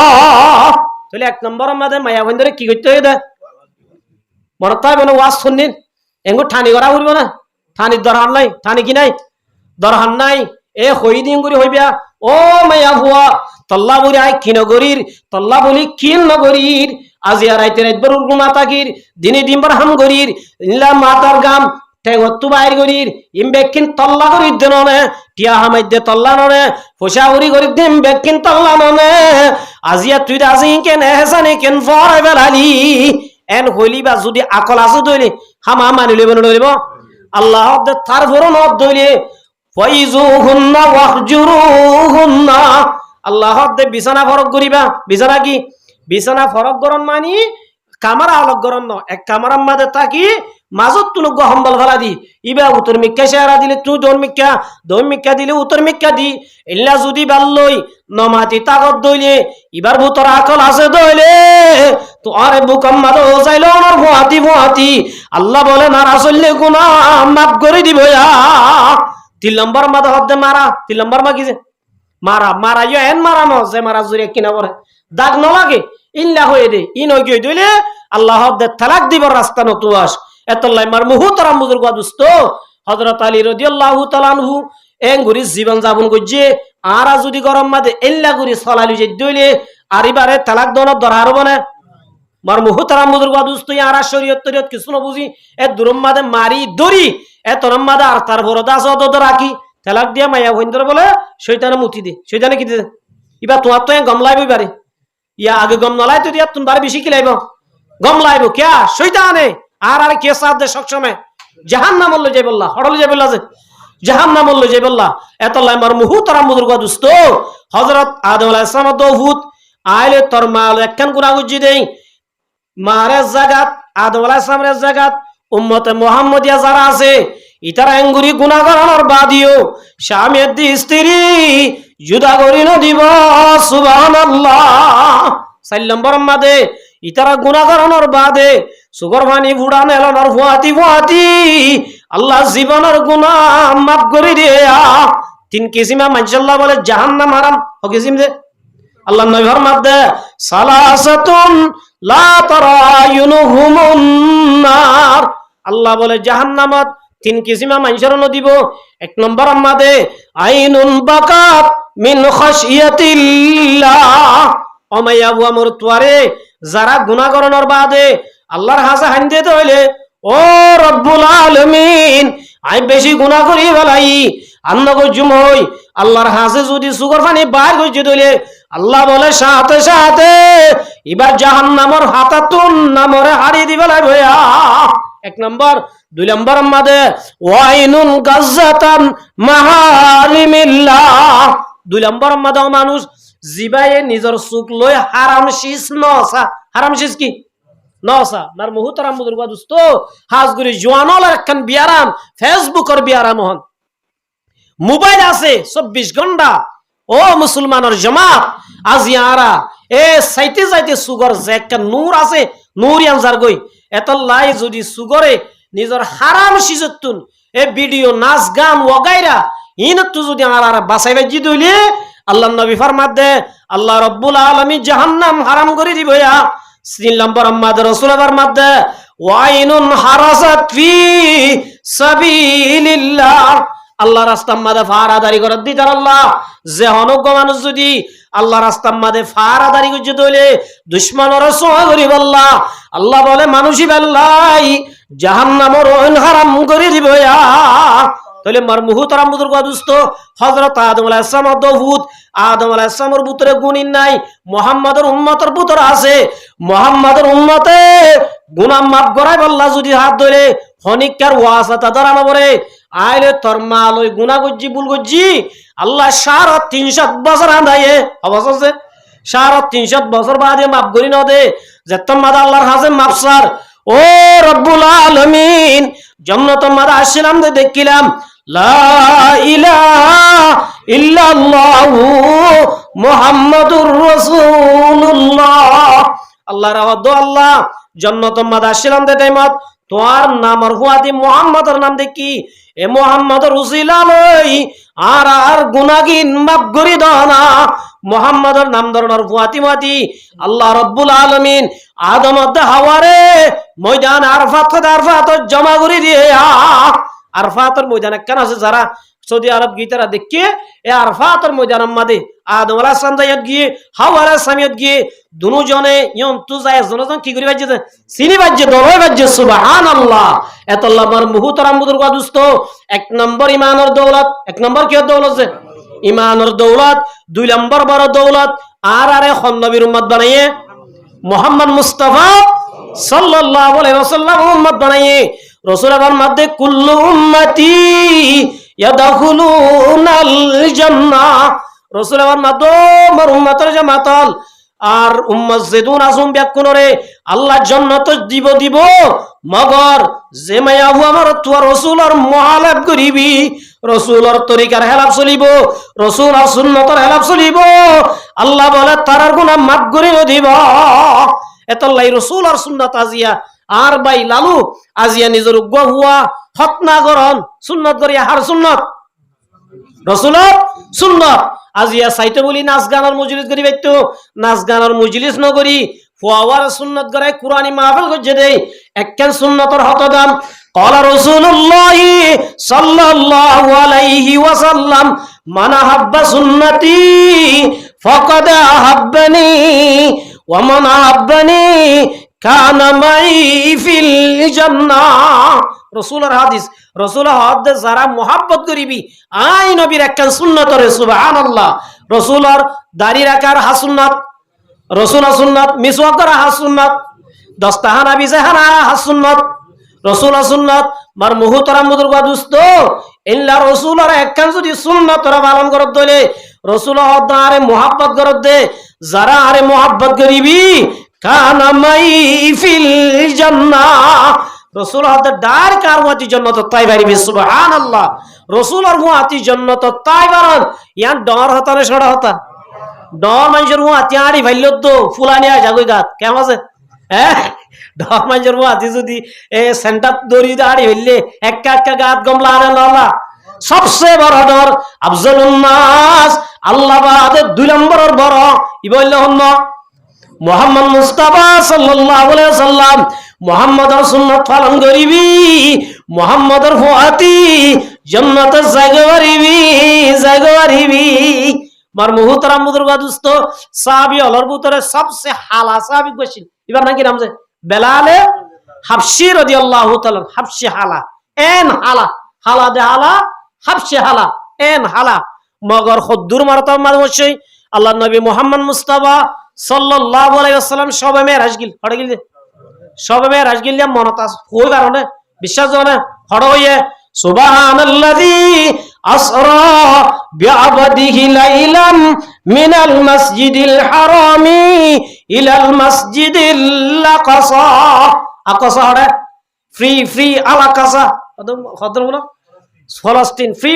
তাহলে 1 নম্বর আমাদের মায়া বন্ধরে কি করতে হইদে মরতাই বনে ওয়াজ শুনিন এঙ্গু ঠানি করা হইব না ঠানির দরকার নাই ঠানি কি নাই দরকার নাই এ হই দিন করে হইবা ও মায়া হুয়া তল্লা বলি আই কি নগরীর তল্লা বলি কিন নগরীর আজি আর আইতে রাতবার উরগুমা তাকির দিনে দিনবার হাম গরির ইল্লা মাতার গাম টেগত্তু বাইর গরির ইমবেকিন তল্লা গরির দেননে টিয়া হামাইদে তল্লা ননে ফসা উরি গরির দিম বেকিন তল্লা ননে আজিয়া তুই আজি কেন হেসানি কেন ফরাই বেলালি এন হইলি বা যদি আকল আসু দইলে হামা মানি লইব না লইব আল্লাহ দে তার ভরন দইলে ফাইজুহুন্না ওয়াহজুরুহুন্না আল্লাহ দে বিছানা ফরক করিবা বিছানা কি বিছানা ফরক গরন মানি কামারা অলগ গরন ন এক কামারার মাঝে তাকি মাজত তুনু গহম্বল ফেলা দি ইবা উত্তর মিক্কা শেয়ারা দিলে তুই দন মিক্কা দিলে উত্তর মিক্কা দি ইল্লা যদি বাল্লই নমাতি তাগত দইলে ইবার ভুতর আকল আছে দইলে তো আরে বুকাম্মাদ ও যাইল ওনার ফুয়াতি আল্লাহ বলে না রাসূলে গুনাহ মাফ করে দিব ইয়া 3 নম্বর মাদা হদ্দে মারা 3 নম্বর মা কি যে মারা ইয়া এন মারানো যে মারা জুরে কিনা পড়ে দাগ ন লাগে ইল্লা হয়ে দে ইন হই গই দইলে আল্লাহ হদ্দে তালাক দিবার রাস্তা নতুয়াস এতলাই মার মুহতারাম বুজুর্গ দোস্ত হযরত আলী রাদিয়াল্লাহু তাআলা আনহু এঙ্গুরি জীবন যাপন করছে আরা যদি গরম মাদে ইল্লা গুরি সলালি যে দইলে আরিবারে তালাক দন দরহার বনে মার মুহতারাম বুজুর্গ দোস্ত আরা শরীয়ত তরিয়ত কিছু না বুঝি এ দুরম মাদে মারি দড়ি এত রম্মাদে আর তার বড়দা সদদ রাখি তালাক দিয়া মায়া বইন্দর বলে শয়তানে মুতি দে শয়তানে কি দে ইবা তোমার তো গম লাইব বারে ইয়া আগে গম নলাই তো দিয়া তুমি বারে বেশি কি লাইব গম লাইব কিয়া শয়তানে আর কে সাথ দে সবসময় জাহান্নাম লই যাই বললা হড়ল যাই বললা যে জাহান্নাম লই যাই বললা এত লাই মার মুহতারাম বুজুর্গ দোস্ত হযরত আদম আলাইহিস সালাম দৌহুদ আইলে তোর মাল একখান গুনাহ গুজি দেই মারে জাগাত আদম আলাইহিস সালামের জাগাত উম্মতে মুহাম্মদিয়া যারা আছে ইতারা এঙ্গুরি গুনাহ করানোর বাদিও স্বামীর দি স্ত্রী জুদা করি ন দিব সুবহানাল্লাহ 4 নম্বর মাদে ইতারা গুনাহ করানোর বাদে সুগর পানি ফুড়ান এলনর ফুয়াতি আল্লাহ জীবনের গুনাহ মাফ করে দেয়া 3 কিসিমা মানসাল্লাহ বলে জাহান্নাম হারাম ও কিসিম দে আল্লাহ নবী ফরমাত দে সালাসাতুন লা তারায়ুনুহুমুন নার আল্লাহ বলে জাহান্নামত 3 কিসিমা মানুষের দিব 1 নম্বর আমাদে আইনুন বাকাত মিন খাশিয়াতিল্লাহ অমাইয়া বুয়া মোর তোয়ারে যারা গুনাহ করনের বাদে আল্লাহর হাজা হান্দে হইলে ও রব্বুল আলামিন আই বেশি গুনাহ করি ফেলাই আন্নগো জুমই আল্লাহর হাজে যদি সুগর পানি বাইর কইতে দইলে আল্লাহ বলে সাথে সাথে এবার জাহান্নামের হাতাতুন নামরে হাড়ি দিবে লাগয়া 1 নম্বর 2 নম্বর আমাদের ওয়াইনুন গাজ্জাতান মাহারিমিল্লাহ 2 নম্বর আমাদের মানুষ জিবায়ে নিজের সুখ লই হারাম শিস নসা হারাম শিস কি নসা মার মুহতারাম বুজুর্গ দোস্ত হাজগুরি জওয়ানল একখান বিয়ারাম ফেসবুকের বিয়ারাম হন মোবাইল আছে 24 ঘন্টা। ও মুসলমানের জামাত আজিয়ারা এ সাইতে যাইতে সুগর যে একটা নূর আছে নূর আনজার গই এত লাই যদি সুগরে নিজের হারাম সিজতুন এ ভিডিও নাচ গান ওগাইরা ইনতু যদি আর বাঁচাইবে জি দইলে আল্লাহ নবী ফরমাত দে আল্লাহ রাব্বুল আলামিন জাহান্নাম হারাম করে দিব ইয়া সিল্লাম মুহাম্মদ রাসূলুল্লাহর মধ্যে ওয়াইনুন হারাসাত ফি সাবিলিল্লাহ আল্লাহ রাস্তার মাঝে ফারাদারি করে দিতার আল্লাহ যে অনজ্ঞ মানুষ যদি আল্লাহ রাস্তার মাঝে ফারাদারি করছে তাহলে দুশ্মনের সোয়া করিব আল্লাহ আল্লাহ বলে মানুষই বেল্লাই জাহান্নামের হারাম করে দিব তাহলে মার মুহতারাম বুজুর্গ দুস্থ হযরত আদম আলাইহিস সালাম দৌদ আদম আলাইহিস সালামের পুত্রে গুণিন নাই মুহাম্মাদের উম্মতের পুত্র আছে মুহাম্মাদের উম্মতে গুনাহ মাফ করাই আল্লাহ যদি হাত ধরে ফনিকার ওয়াসাতা ধরানো পড়ে আইলে তোর মাল ওই গুনা গজ্জি বুল গজ্জি আল্লাহ 350 বছর আন্দায়ে অবশ্য 350 বছর বাদে মাফ করি না দে যে তোমাদ আল্লাহর হাজে মাফসার ও রব্বুল আলামিন জান্নাতুল মাদা আসলাম দে দেখিলাম লা ইলাহা ইল্লাল্লাহু মুহাম্মাদুর রাসূলুল্লাহ আল্লাহ রাওয়াদ আল্লাহ জান্নাতুল মাদা আসলাম দে দেমত তোর নাম আর হুয়াদি মুহাম্মাদের নাম দেখি এ মুহাম্মাদের উসিলা লই আর গুনাহগিন মাফ করি দাও না মুহাম্মাদের নাম ধরনার হুয়াতি মাতি আল্লাহ রাব্বুল আলামিন আদম দে হাওয়ারে ময়দান আরফাত জমা করে দিয়ে আরফাতের ময়দানে কেন আছে যারা সৌদি আরব গিয়ে দেখে এ আরফাতের ময়দানের মাঝে আদম আলাইহিস সালাম যাইত গিয়ে হাওয়া আলাইহিস সালাম গিয়ে দুজনে ইয়ন্তু যায় জনজন কি করে বাজে চিনি বাজে দরয় বাজে সুবহানাল্লাহ এতল্লাহ মার মুহতারাম বুজুর্গ দোস্ত এক নম্বর ঈমানের দৌলত এক নম্বর কি দৌলত যে ঈমানের দৌলত দুই নম্বর বড় দৌলত আর আরে নবীর উম্মত বানাইয়ে মুহাম্মদ মুস্তাফা সাল্লাল্লাহু আলাইহি ওয়াসাল্লাম উম্মত বানাইয়ে রাসূলের মধ্যে কুল্লু উম্মতি ইয়াদখুলুনাল জান্নাহ রাসূলের মধ্যে মোর উম্মতের জামাতাল আর উম্মত যেদুন আসুম ব্যাকুনরে আল্লাহ জান্নাত দিব মগর যে মায়াবু আমার তোর রাসূলের মুহালাফ করিবি রাসূলের তরিকার হেলাফ চলিব রাসূলের সুন্নতের হেলাফ চলিব আল্লাহ বলে তার গুনাহ মাফ করে দিব এতলাই রাসূলের সুন্নাত আজিয়া আর ভাই লালু আজিয়া নিজের উগ্র হুয়া হতনা করন সুন্নত করিয়া হার সুন্নত রাসূলের সুন্নত আজিয়া সাইতে বলি নাচ গানের মজলিস করি বাইতো নাচ গানের মজলিস নগরি ফুয়াওয়ার সুন্নত করে কুরআনি মাহফিল করছে দেই একখান সুন্নতর হত দাম ক্বালা রাসূলুল্লাহ সাল্লাল্লাহু আলাইহি ওয়াসাল্লাম মান হাব্বা সুন্নতি ফাকাদ আহাব্বানি ওয়া মান আহাব্বানি কানা মাই ফিল জান্নাহ রাসূলের হাদিস রাসূল হাদিস যারা মোহাব্বত করিবি আই নবীর একখান সুন্নত রে সুবহানাল্লাহ রাসূলের দাড়ি রাখার হাসুন্নাত রাসূলের সুন্নাত মিসওয়াক করা হাসুন্নাত দস্তাহানা বিজাহানা হাসুন্নাত রাসূলের সুন্নাত মার মুহতারাম বুজুর্গ দোস্ত ইল্লা রাসূলের একখান যদি সুন্নাত তোরা পালন করত দলে রাসূল আরে মোহাব্বত করত দে যারা আরে মোহাব্বত করিবি কানা মাই ফিল জান্নাহ রাসূল হাতে ডার কারওয়াতি জান্নাত তাই বাড়িবে সুবহানাল্লাহ রাসূলের হুয়াতি জান্নাত তাই বারন ইয়ান ডর হতা না ছড়া হতা ডর মানুষের হুয়াতি আড়ি ভাইলো তো ফুলানি আ জাগই গাত কেমন আছে ডর মানুষের হুয়াতি যদি এ সেন্টার দড়ি দাড়ি হইলে একা একা গাত গমলা আরে লালা সবচেয়ে বড় ডর আফজালুন নাস আল্লাহ বাদে দুই নম্বরের বড় ইবল্লাহ মুহাম্মদ মুস্তাফা সাল্লাল্লাহু আলাইহি ওয়াসাল্লাম মুহাম্মাদের সুন্নাত পালন করিবি মুহাম্মাদের ফুয়াতি জান্নাতের জায়গা পারিবি মার মুহতারাম বুজুর্গ দোস্ত সাহাবী হলর ভিতরে সবচেয়ে হালা সাহাবী কইছিল এবার নাকি নাম যে বেলাল হাবশী রাদিয়াল্লাহু তাআলা হাবশী হালা এন হালা দে হালা হাবশী হালা এন হালা মগর খুদ্দুর মারতাম মানুষই আল্লাহর নবী মুহাম্মদ মুস্তাফা সাল্লাল্লাহু আলাইহি ওয়াসাল্লাম সবে মেরাজ গিল হড় গিল সবে মেরাজ গিল মনত আছে কই কারণে বিশ্বাস জানে হড় হইয়ে সুবহানাল্লাযী আসরা বিআবদিহি লাইলাম মিনাল মাসজিদিল হারামি ইলাল মাসজিদিল আকসা হড়ে ফ্রি আল আকসা কদম বলো ফলস্তিন ফ্রি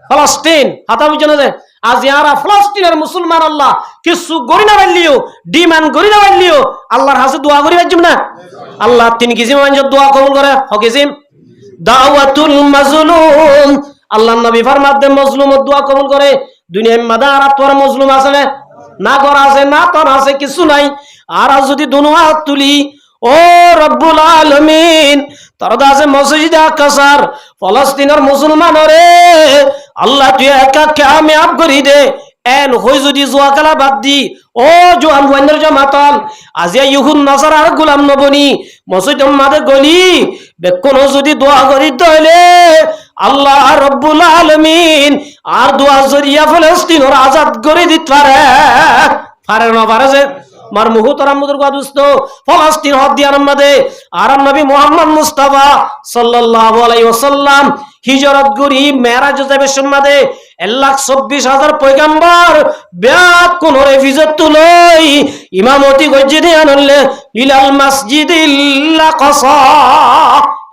ফলস্তিন হাতা বুঝে না যে আজ ইয়ারা ফলস্তিনের মুসলমান আল্লাহ কিছু গড়ি না পারলিও ডিমান্ড গড়ি না পারলিও আল্লাহর হাতে দোয়া করি পারছিম না আল্লাহ 3 কিসিম মানুষের দোয়া কবুল করে হকিসিম দাওয়াতুল মাজলুম আল্লাহর নবী ফরমাতে মাজলুমের দোয়া কবুল করে দুনিয়ার মধ্যে আর তোর মাজলুম আছে না করা আছে না তোর আছে কিছু নাই আর যদি দুনো হাত তুলি ও রব্বুল আলামিন তোর দাসে মসজিদে আকসার ফলস্তিনের মুসলমানরে আল্লাহ তুই একা কামিয়াব করি দে এন হই যদি জুয়া খেলা বাদ দি ও জোয়ান ওয়ানের জামাতাল আজিয়া ইহুদ নাসারার গোলাম নবনি মসজিদের মাঝে গলি বেকোনো যদি দোয়া করি তাহলে আল্লাহ রব্বুল আলামিন আর দোয়া জরিয়া ফলস্তিনের আজাদ করে দিতে পারে না পারে যে মার মুহতারাম মুদুর গাদুস্ত ফলস্তিন হদিয়ার মধ্যে আরাম নবী মুহাম্মদ মুস্তাফা সাল্লাল্লাহু আলাইহি ওয়াসাল্লাম হিজরত করি মেরাজ যাবে সম্মাদে 1,24,000 পয়গম্বর ব্যাক কোন রেফিজত তুলই ইমামতি গজ্জিদে আনলে ইলাল মসজিদিল আকসা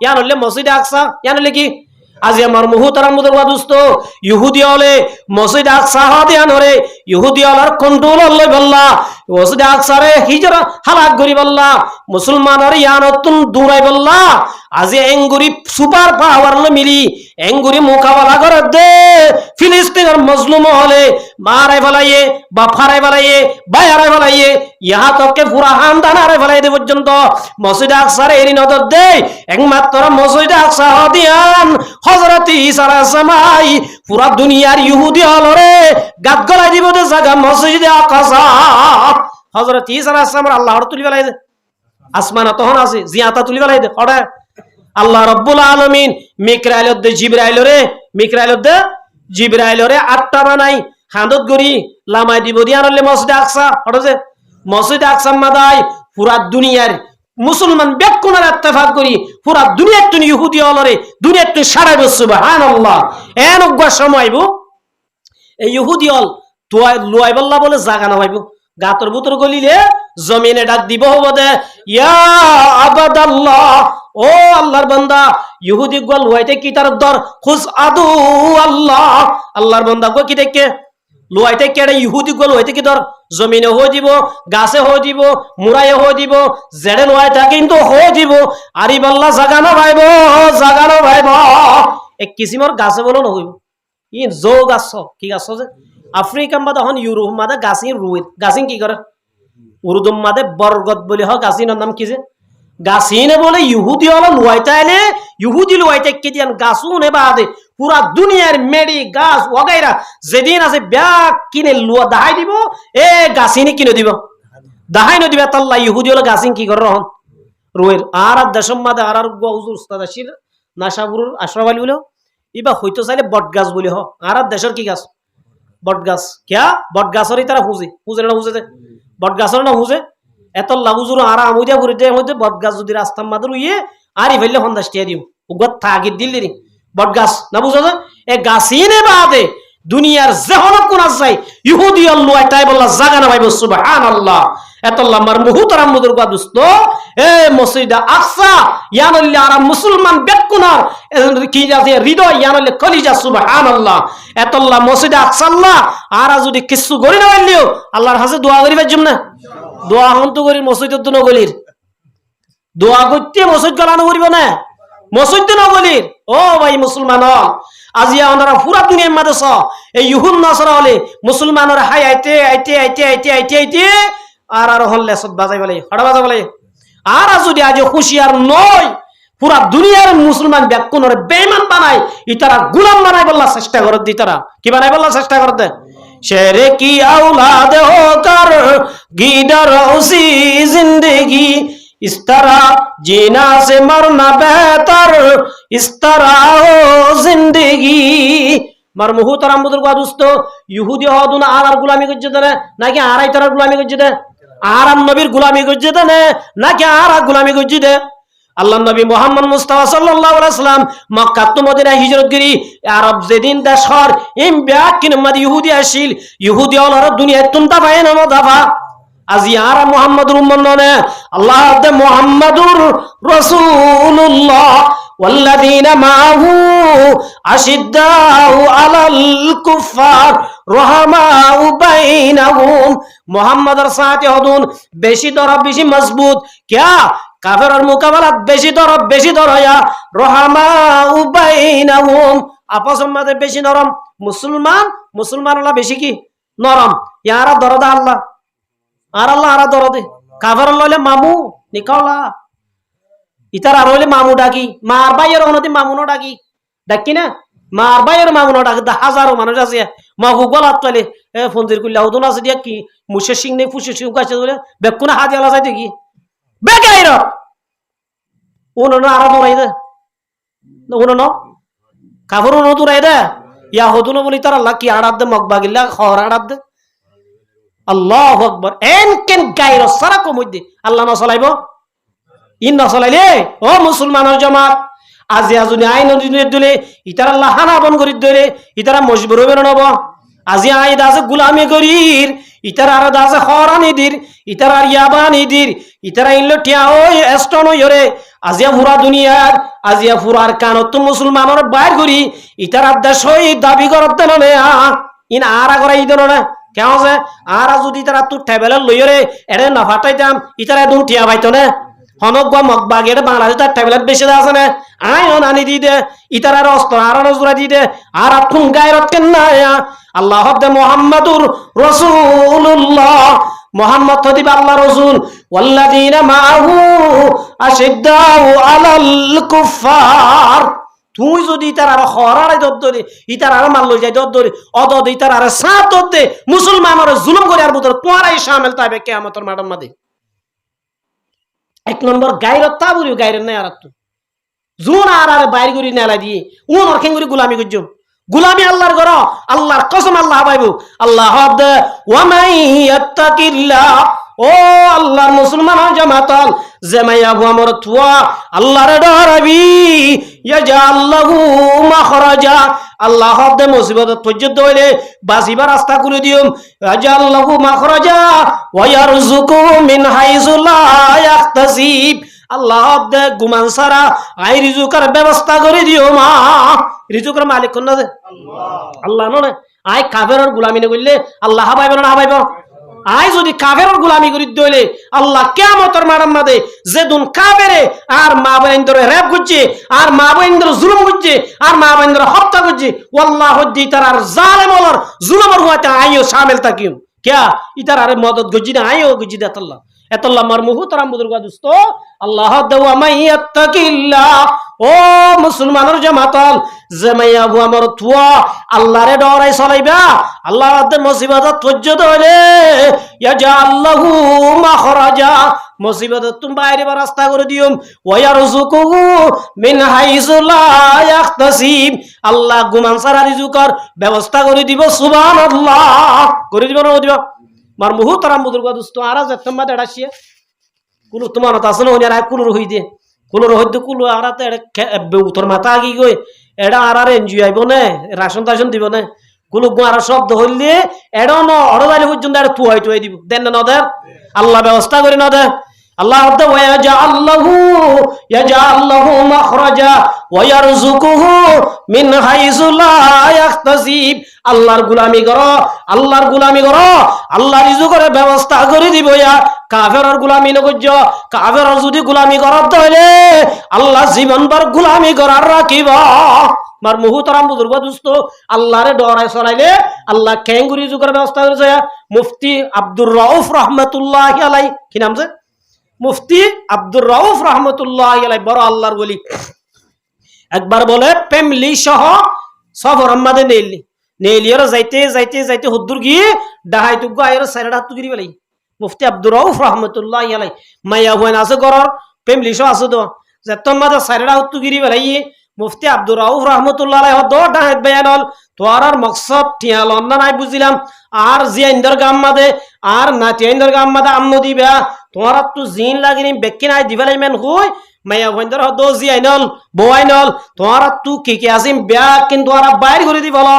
ইয়ানলে মসজিদে আকসা ইয়ানলে কি আজি আমার মুহতারাম মুদুর গাদুস্ত ইহুদি হলে মসজিদ আকসা হাদিয়ানরে ইহুদি হলার কন্ট্রোল হল বল্লা মসজিদ আকসারে হিজরা হালাক করি বল্লা মুসলমানের ইয়ানতুন দূরাই বল্লা আজি এঙ্গুরি সুপার পাওয়ার মিলি এঙ্গুরি মোকাবেলা করে দে ফিলিস্তিনের মজলুম হলে মারাই ফেলাইয়ে বা ফারাই ফেলাইয়ে বাইরাই ফেলাইয়ে ইহা তকে পুরা হামদান আরে ফেলাই দে পর্যন্ত মসজিদ আকসারে এরি নজর দে একমাত্র মসজিদ আকসা হাদিয়ান হযরত ঈসা আলাইহিস সালাম পুরা দুনিয়ার ইহুদি হলরে গাত গলাই দিব দে জায়গা মসজিদে আকসা হযরত ঈসা আলাইহিস সালাম আল্লাহর তুলি ফেলাই দে আসমান তখন আছে জিয়াতা তুলি ফেলাই দে ওরে আল্লাহ রব্বুল আলামিন মিকরাইলত দে জিবরাইলরে 8টা বানাই হান্দত গরি লামাই দিব দিয়ানলে মসজিদ আকসা ওরে যে মসজিদ আকসা মাদাই পুরা দুনিয়ার মুসলমান বেকুনার ইত্তেফাক করি পুরা দুনিয়ার তুনি ইহুদি হলরে দুনিয়ার তুই সারা বছর সুবহানাল্লাহ এন অজ্ঞা সময়বো এই ইহুদি হল তুই লুয়াই বল্লা বলে জাগা না ভাইবো গাতর বুতর গলিলে জমিনে ডাক দিব হবে ইয়া আবাদাল্লাহ ও আল্লাহর বান্দা ইহুদি গল লুয়াইতে কি তার দর খুজ আদু আল্লাহ আল্লাহর বান্দা গো কি দেখে লুয়াইতে কেড়ে ইহুদি গল হইতে কি ধর জমিনে হয়ে দিব গাছে হয়ে দিব মুরাইয়ে হয়ে দিব জেড়ে লুয়াইতে কিন্তু হয়ে দিব আরি বল্লা জাগানো ভাইব এক কিসিমর গাছে বলো না হইব ই জো গাছ কি গাছ যে আফ্রিকা মাদে হন ইউরোপ মাদে গাছি রুই গাছি কি করে উর্দুম মাদে বরগত বলি হয় গাছিনের নাম কি যে গাছিনে বলে ইহুদি হলো লুয়াইতে আইলে ইহুদি লুয়াইতে কি দিয়ান গাছু নে বাদে পুরা দুনিয়ার মেডি গাছ ওগাইরা যেদিন আছে ব্যাগ কিনে লুয়া দাহাই দিব এ গাছিনি কিনে দিব দাহাই ন দিবে তাল্লা ইহুদি হলো গাছিন কি করে রহন রুয়ের আর দেশম মাদে আর হুজুর উস্তাদ আশির নাশাপুরুর আশরাফ আলী বলে ইবা হইতো চাইলে বট গাছ বলি হ আর দেশের কি গাছ বট গাছ কিয়া বট গাছরই তারা হুজে না হুজে বট গাছর না হুজে এত লাগুজুর আর আমুদিয়া ঘুরিতে মধ্যে বট গাছ যদি রাস্তার মাদুর উইয়ে আরই ফেললে সন্ধ্যাসটিয়া দিও উগত থাকি দিল্লি বট গাছ না বুঝো এ গাছিনে বাদে দুনিয়ার যেহন কোন যায় ইহুদি আল্লাহ তাই বললা জাগা না ভাইব সুবহানাল্লাহ এতল্লাহ মার মুহতারাম মুদুর গাদুস্ত এ মসজিদ আকসা ইয়ানল্লাহ আর মুসলমান বেকুনার কি যাতে হৃদয় ইয়ানল্লাহ কলিজা সুবহানাল্লাহ এতল্লাহ মসজিদ আকসা আল্লাহ আর যদি কিছু গরি না পারলিও আল্লাহর কাছে দোয়া করিবার জন্য দোয়া হন্ত করি মসজিদের তো নগলির দোয়া করতে মসজিদ গলানো করিব না মসজিদ নগলির ও ভাই মুসলমান আজিয়া ওনারা পুরা দুনিয়ার মাঝে এই ইহুদ নাসারা হলে মুসলমানের হাই আইতে আর হল্লে সব বাজাই বলে হড়া বাজা বলে আর যদি আজ হুশিয়ার নয় পুরা দুনিয়ার মুসলমান ব্যাকুনরে বেঈমান বানায় ইতারা গোলাম বানাই বললা চেষ্টা করে দি তারা কি বানাই বললা চেষ্টা করে দে शेरे की औलाद होकर गीदर उसी जिंदगी इस तरह जीना से मरना बेहतर इस तरह हो जिंदगी मार मुहतरम बुजुर्ग दोस्त ইহুদি হদুনা আর গোলামি করছে না নাকি আরাই তার গোলামি করছে দে আরাম নবীর গোলামি করছে দে নাকি আর গোলামি করছে দে আল্লাহ নবী মুহাম্মদ মুস্তাফা সাল্লাল্লাহু আলাইহি ওয়াসাল্লাম মক্কা তো মদিনা হিজরত করি আরব যেদিন দেশর এম ব্যাক কিন মদি ইহুদি আসিল ইহুদি হলর দুনিয়া তুনতা পায় না মদাফা আজি আর মুহাম্মদুর উম্মত নে আল্লাহ দে মুহাম্মাদুর রাসূলুল্লাহ ওয়াল্লাযীনা মাআহু আশিদ্দাউ আলাল কুফার রহমাউ বাইনাহুম। মুহাম্মাদের সাথে হদুন বেশি তরফ বেশি মজবুত কিয়া কাফেরের মোকাবেলাত বেশি তরফ বেশি দরয়া রহমাউ বাইনাহুম আপসের মধ্যে বেশি নরম। মুসলমানরা বেশি কি নরম। ইয়ারা দরদা আল্লাহ আর আল্লাহ আরা দরদে কাফের লইলে মামু নিকলা ইতার আর হইলে মামু ডাকি মার বাইয়ের হনতি মামুনো ডাকি ডাকি না মার বাইয়ের মামুনো ডাকি হাজারো মানুষ আছে মাহু গলাত চলে ফঞ্জির কুল্লা হদুন আছে দিয়া কি মুসে সিং নেই ফুসে সিং কাছে বলে বেকুনা হাত আলা যায় দেখি বেকাইর উনো আরা দৌড়াই দে উনো কাফের উনো দৌড়াই দে ইয়া হদুনো বলি তার আল্লাহ কি আড়াত দে মগবাগিল্লা খর আড়াত দে আল্লাহু আকবার এন কেন গাইর সারাকো মধ্যে আল্লাহ না চলাইব ইন না চলাইলে ও মুসলমানের জামাত আজি আজুনি আইন নদীর দলে ইতার আল্লাহ হানা বন করি দলে ইতারা মজবুর হবে নব আজি আই দাসে গুলামি করির ইতার আর দাসে খরানি দির ইতার আর ইয়াবানি দির ইতারা ইনলো টিয়া ওই এস্টন হইরে আজিয়া পুরা দুনিয়ার আজিয়া পুরার কানত মুসলমানের বাইর করি ইতার দেশ হই দাবি করতে নলে ইন আরা করা ইদন না কেন যে আর যদি তারা তোর টেবেলের লইরে এরে না ফাটাইতাম ইতারা দুন টিয়া পাইতো না হনক বা মগবাগ এটা বাংলাদেশ তার টেবলেট বেশি আছে না আই আনি দি দে ইতার অস্ত্র আর নজরা দি দে আর আতুন গায়রত কেন না আল্লাহ হদ্দে মুহাম্মাদুর রাসূলুল্লাহ মুহাম্মদ হদিব আল্লাহ রাসূল ওয়াল্লাযীনা মাআহু আশিদ্দাউ আলাল কুফার তুই যদি ইতার আর হরারে দদ্দরে ইতার আর মাল লই যায় দদ্দরে অদদ ইতার আর সাত দদ্দে মুসলমানের জুলুম করে আর বুতর তোরাই শামিল তাইবে কিয়ামতের মাঠের মধ্যে। এক নম্বর গায়রত তাবুরি গায়রত নাই আর তো জুন আর বাইর করি নেলা দিয়ে উন আর খেঙ্গুরি গুলামি করছো গুলামি আল্লাহর ঘর আল্লাহর কসম আল্লাহ পাইব আল্লাহ হদে ওয়া মাইয়াত্তাকিল্লাহ ও আল্লাহর মুসলমান জামাতাল জামাইয়াবু আমর তুয়া আল্লাহর ডরাবি ইয়াজাল লাহু মাখরাজা আল্লাহ হদে মুসিবত পর্যন্ত হইলে বাসিবার রাস্তা করে দিও ইয়াজাল লাহু মাখরাজা ওয়া ইয়ারযুকু মিন হাইযু লা ইয়াহতাসিব আল্লাহ হদে গুমান সারা আই রিজুকের ব্যবস্থা করে দিও মা রিজুকের মালিক কোন না আল্লাহ নয় আই কাফেরের গোলামি না করলে আল্লাহ পাইব না পাইব আই যদি কাফেরের গোলামি করি দইলে আল্লাহ কিয়ামতের মাঠের মধ্যে যেদিন কাফেরে আর মা বোনদের রেপ করছে আর মা বোনদের জুলুম করছে আর মা বোনদের হত্যা করছে আল্লাহ হদ্দি তার আর জালেমর জুলুমের হওয়াতে আইও শামিল থাকিম কিয়া ইতার আরে মদত গজি না আইও গজি দে আল্লাহ এতল্লাহ মার মুহতারাম বুজুর্গ দোস্ত আল্লাহ দেওয়া মাইয়াত্তাকিল্লাহ ও মুসলমানের জামাতাল জামাইয়াবু আমর তুয়া আল্লাহরে ডরাই চলাইবা আল্লাহ দে মুসিবত পর্যন্ত হইলে ইয়াজাল লাহু মাখরাজা মুসিবত তুমি বাইরে রাস্তা করে দিও ওয়া ইয়ারযুকু মিন হাইযু লা ইয়াহতাসিব আল্লাহ গুমান সারা রিজুকের ব্যবস্থা করে দিব সুবহানাল্লাহ করে দিব না দিব মার মুহতারাম বুজুর্গ দোস্ত আর যেতম মাদে ডাসিয়া কুলু তোমার তা আসলে ওনি আর কুলুর হই দে কুলুর হইতে কুলু আরাতে উত্তর মাথা আগি গই এডা আর এনজিও আইব না রাশন টাশন দিব না কুলু গোয়ার শব্দ হইলে এডা ন অড়দালি পর্যন্ত আর তুই তুই দিব দেন না দে আল্লাহ ব্যবস্থা করে না দে আল্লাহ হদে ইয়াজাল লাহু মাখরাজা ওয়া ইয়ারযুকুহু মিন হাইযু লা ইয়াহতাসিব আল্লাহর গোলামি করো আল্লাহর গোলামি করো আল্লাহ রিজুকের ব্যবস্থা করে দিব ইয়া কাফেরের গোলামি ন করজ কাফেরের যদি গোলামি করার তাহলে আল্লাহ জীবনভর গোলামি করার রাখিব মার মুহতারাম বুজুর্গ দোস্ত আল্লাহরে ডরাই চলাইলে আল্লাহ কেঙ্গুরি রিজুকের ব্যবস্থা করেছে মুফতি আব্দুর রাউফ রাহমাতুল্লাহি আলাইহি কি নাম যে মুফতি আব্দুর রাউফ রাহমাতুল্লাহি আলাইহি বড় আল্লাহর ওলি একবার বলে ফ্যামিলি সহ সফর আমাদের নেলিয়র যাইতে যাইতে যাইতে হুদ্দুর গিয়ে ডাহাই তুগো আয়ের সাইরা হাত গিরি বলাই মুফতি আব্দুর রাউফ রাহমাতুল্লাহি আলাইহি মাইয়া হইন আছে গরর ফ্যামিলি সহ আছে তো যেতম মাদে সাইরা হাত গিরি বলাই মুফতি আব্দুর রাউফ রাহমাতুল্লাহি আলাইহি দো ডাহাই বায়ানল তোরার মকসদ টিয়াল না নাই বুঝিলাম আর জিয়াইন্দর গাম মাদে আর নাতিয়াইন্দর গাম মাদে আম্মু দিবা তোরা তো জিন লাগিনি বেক্কি নাই দিবালাই মেন হই মাইয়া হইন্দর দো জিয়াইনল বওয়াইনল তোরা তু কি কি আসিম ব্যাগ কিন্তু আর বাইর করে দি বলো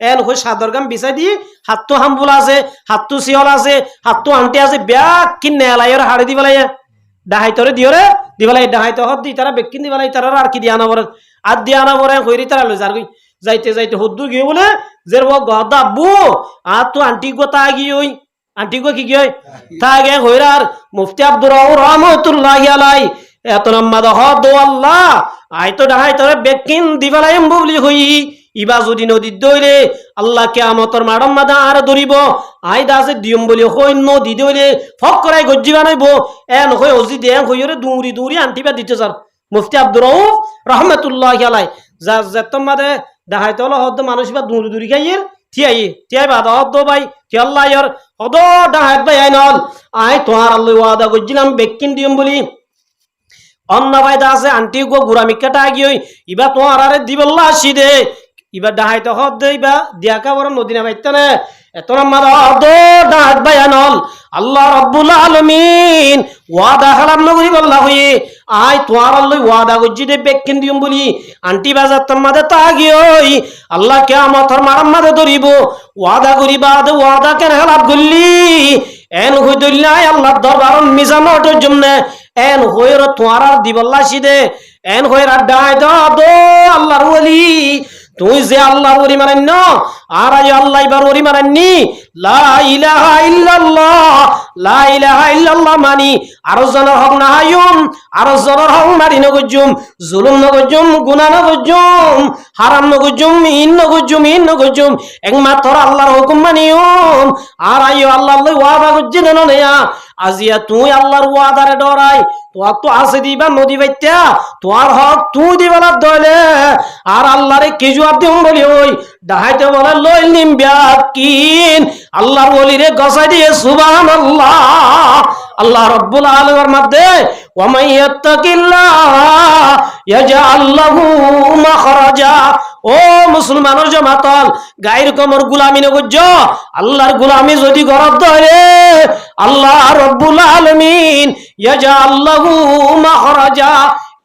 এন হই সাদর গাম বিছাই দি হাতটো হামবুল আছে হাতটো সিয়ল আছে হাতটো আন্টি আছে ব্যাগ কি নেলাইর হাড়ি দিবালাই ডাহাইতরে দিওরে দিবালাই ডাহাইতে হদ দি তারা বেকিন দিবালাই তারা আর কি দিয়া না বরে আর দিয়া না বরে কইরি তারা লই যার গই যাইতে যাইতে হদ্দুর গিয়ে বলে যে ও গদা বু আর তো আন্টি গো তা গি ওই আন্টি গো কি গই তা গে কইরার মুফতি আব্দুর রউফ রহমাতুল্লাহি আলাই এত নাম্মাদ হদ আল্লাহ আই তো ডাহাইতরে বেকিন দিবালাই বলি হই ইবা যদি নদী দইলে আল্লাহ কিয়ামতর মাডম মাদা আর ধরিব আই দাসে দিয়ম বলি হই নদী দইলে ফক করাই গজ্জি বানাইব এন হই অজি দেন হইরে দৌড়ি দৌড়ি আন্টিবা দিতে স্যার মুফতি আব্দুর রউফ রাহমাতুল্লাহি আলাই যা যেতম মাদে দেখাইতে হলো হদ মানুষ বা দৌড়ি দৌড়ি খাইয়ের তিয়াই বাদ হদ ভাই কি আল্লাহ ইয়ার হদ ডাহাত ভাই আইনল আই তোমার আল্লাহ ওয়াদা গজ্জিলাম বেকিন দিয়ম বলি অন্য ভাই দাসে আন্টি গো গুরামিকাটা গিয়ে ইবা তোমার আরে দিবল্লা আসি দে ইবা ডাহাইতে হদ দে ইবা দিয়াকা বড় নদীনা বাইতানে এত নাম্বার দো ডাহাত বায়ানল আল্লাহ রাব্বুল আলামিন ওয়াদা হালাম নগরি বল্লা হই আই তোয়ার আল্লাহ ওয়াদা গজ্জি দে বেকিন দিম বলি আন্টি বাজার তোমাদে তাগিওই আল্লাহ কিয়ামতর মারাম মাদে ধরিব ওয়াদা করি বাদ ওয়াদা কেন হালাপ গল্লি এন হই দল্লাই আল্লাহ দরবার মিজান ওটার জন্য এন হইর তোয়ার দিবল্লা সিদে এন হইর ডাহাই দো আল্লাহর ওলি তুই যে আল্লাহর ওলি মানেন আর আই আল্লাহ এবার ওলি মানেননি লা ইলাহা ইল্লাল্লাহ লা ইলাহা ইল্লাল্লাহ মানি আর জনের হক না হায়ুম আর জনের হক মারি নগজুম জুলুম নগজুম গুনাহ নগজুম হারাম নগজুম ইন নগজুম একমাত্র আল্লাহর হুকুম মানিউম আর আই আল্লাহ ওয়াদা গজ্জি দেন নেয়া আজিয়া তুই আল্লাহর ওয়াদারে ডরাই তোর তো আছে দিবা নদী বাইত্যা তোর হক তুই দিবালা দলে আর আল্লাহরে কি জবাব দিম বলি ওই ডাহাইতে বলে লই নিম ব্যাকিন আল্লাহর ওলিরে গসাই দিয়ে সুবহানাল্লাহ আল্লাহ রাব্বুল আলামিনের মধ্যে ওয়া মাইয়াত্তাকিল্লাহ ইয়াজআল লাহু মাখরাজা ও মুসলমানের জামাতল গায়ের কমর গোলামি নগজ্জ আল্লাহর গোলামি যদি গরব ধরে আল্লাহ রাব্বুল আলামিন ইয়াজআল লাহু মাখরাজা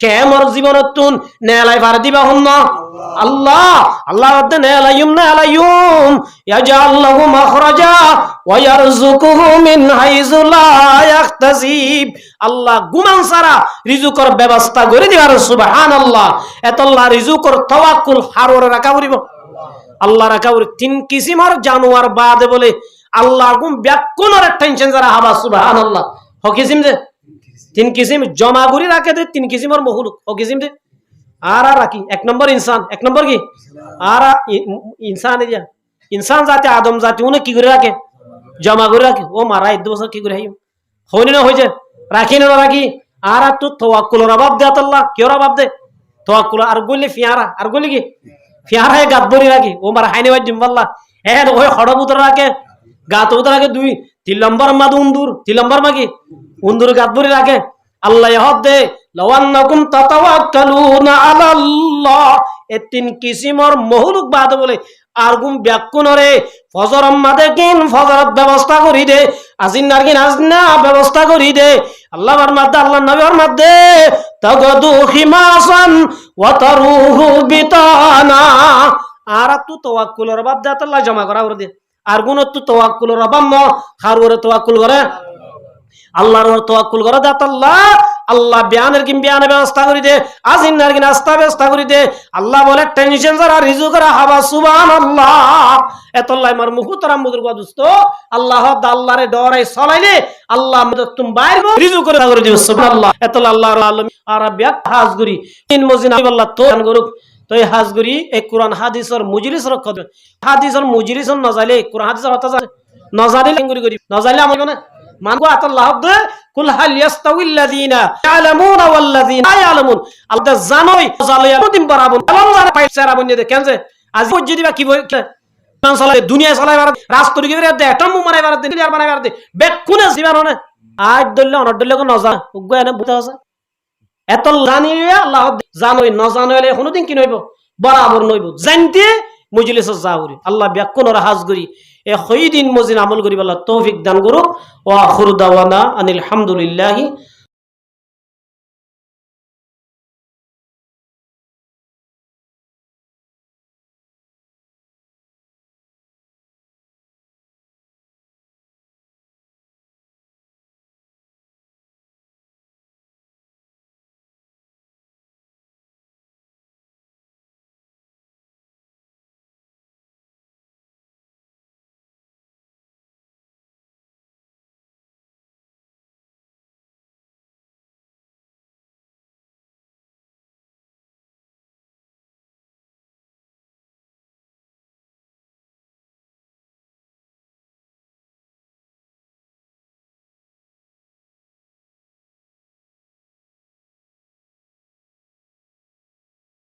কেমর জীবনতুন নেলাই পার দিবা হন আল্লাহ আল্লাহ রব্বে নেলাইয়ুম ইয়াজআল লাহু মাখরাজা ওয়া ইয়ারযুকুহু মিন হাইযু লা ইয়াহতাসিব আল্লাহ গুমান সারা রিজুকর ব্যবস্থা করে দিবার সুবহানাল্লাহ এতল্লাহ রিজুকর তাওয়াক্কুল হারর রাখা করিব আল্লাহ রাখা করি তিন কিসিমর জানোয়ার বাদে বলে আল্লাহ গুম ব্যাকুনের টেনশন যারা হাবা সুবহানাল্লাহ হকিসিম যে তিন কিসিম জমা করি রাখে দে তিন কিসিমর মখলুক হকিসিম দে আর রাখি এক নম্বর ইনসান এক নম্বর কি আর ইনসান দিয়া ইনসান জাতি আদম জাতি উনি কি করে রাখে জমা করে রাখে ও মারা 1 বছর কি করে হাইম হইনি না হইছে রাখি না রাখি আর তো তাওয়াক্কুলের অভাব দে আল্লাহ কি ওর অভাব দে তাওয়াক্কুল আর গলি ফিয়ারা আর গলি কি ফিয়ারা গাদবরি রাখি ও মারা হাইনে ওই জিম্বাল্লাহ এর ওই হড়বুতর রাখে গাত উতর রাখে 2 3 নম্বর মাদ উন্দুর 3 নম্বর মাগি উন্দুর গাদবরি রাখে আল্লাহ হদ দে লাওয়ান্নাকুম তাতাওয়াক্কালুনা আলাল্লাহ এ তিন কিসিমর মহলুক বাদ বলে আর গুম ব্যাকুনরে ফজর মাদে কিন ফজরত ব্যবস্থা করি দে আজিন নারকিন আজনা ব্যবস্থা করি দে আল্লাহর মাদে আল্লাহর নবীর মাদে তাগদু খিমাসান ওয়া তারুহু বিতানা আর তু তাওয়াক্কুলের বাদ দে আল্লাহ জমা করা করে দে আর গুণ তু তাওয়াক্কুলের বাদ ন খারুরে তাওয়াক্কুল করে আল্লাহর তাওয়াক্কুল করে দাত আল্লাহ আল্লাহ বিয়ানের কিম বিয়ানে ব্যবস্থা করি দে আজিনার কিন আস্তা ব্যবস্থা করি দে আল্লাহ বলে টেনশন যারা রিজুকরা হাবা সুবহানাল্লাহ এতল্লাই মার মুখতরা মুদুর দোস্ত আল্লাহ আল্লাহরে ডরাই চলাইলে আল্লাহ তুম বাইর রিজুকরা করে দিও সুবহানাল্লাহ এতল্লাহ আল্লাহর আলমী আর বিয়াত হাজগুরি তিন মজিন আল্লাহ তো গরুক তো এই হাজগুরি এই কুরআন হাদিসের মুজলিস রক্ষা হাদিসের মুজলিস না যাইলে কুরআন হাদিসের কথা না জানিলে গুরি করি না যাইলে আমার না মানগো আল্লাহ দে কুল হাল ইয়াস্তাউিল্লাযিনা ইয়ালামুনা ওয়াল্লাযিনা লা ইয়ালামুন আল্লাহ জানোই জালিয়া দিন বরাবর আলম জানে পাইছারা বন্যে দে কেন যে আজ বুঝি দিবা কি বলে মান চলাই দুনিয়া চলাই বার রাস্তা দিকে দে টম মারাই বার দে ক্লিয়ার বানাই বার দে বেকুনে জীবন হনে আজ দল্লে অনর দল্লে কো নজা উগ্গ এনে বুঝা আছে এত জানিয়া আল্লাহ জানোই ন জানোইলে কোনদিন কি নইব বরাবর নইব জানতে মজলিসে যাওরি আল্লাহ বেকুনর হাজগরি এ খৈদিন মজিন আমল করি আল্লাহ তৌফিক দান করুক ওয়া আখিরু দাওয়ানা আনিল হামদুলিল্লাহি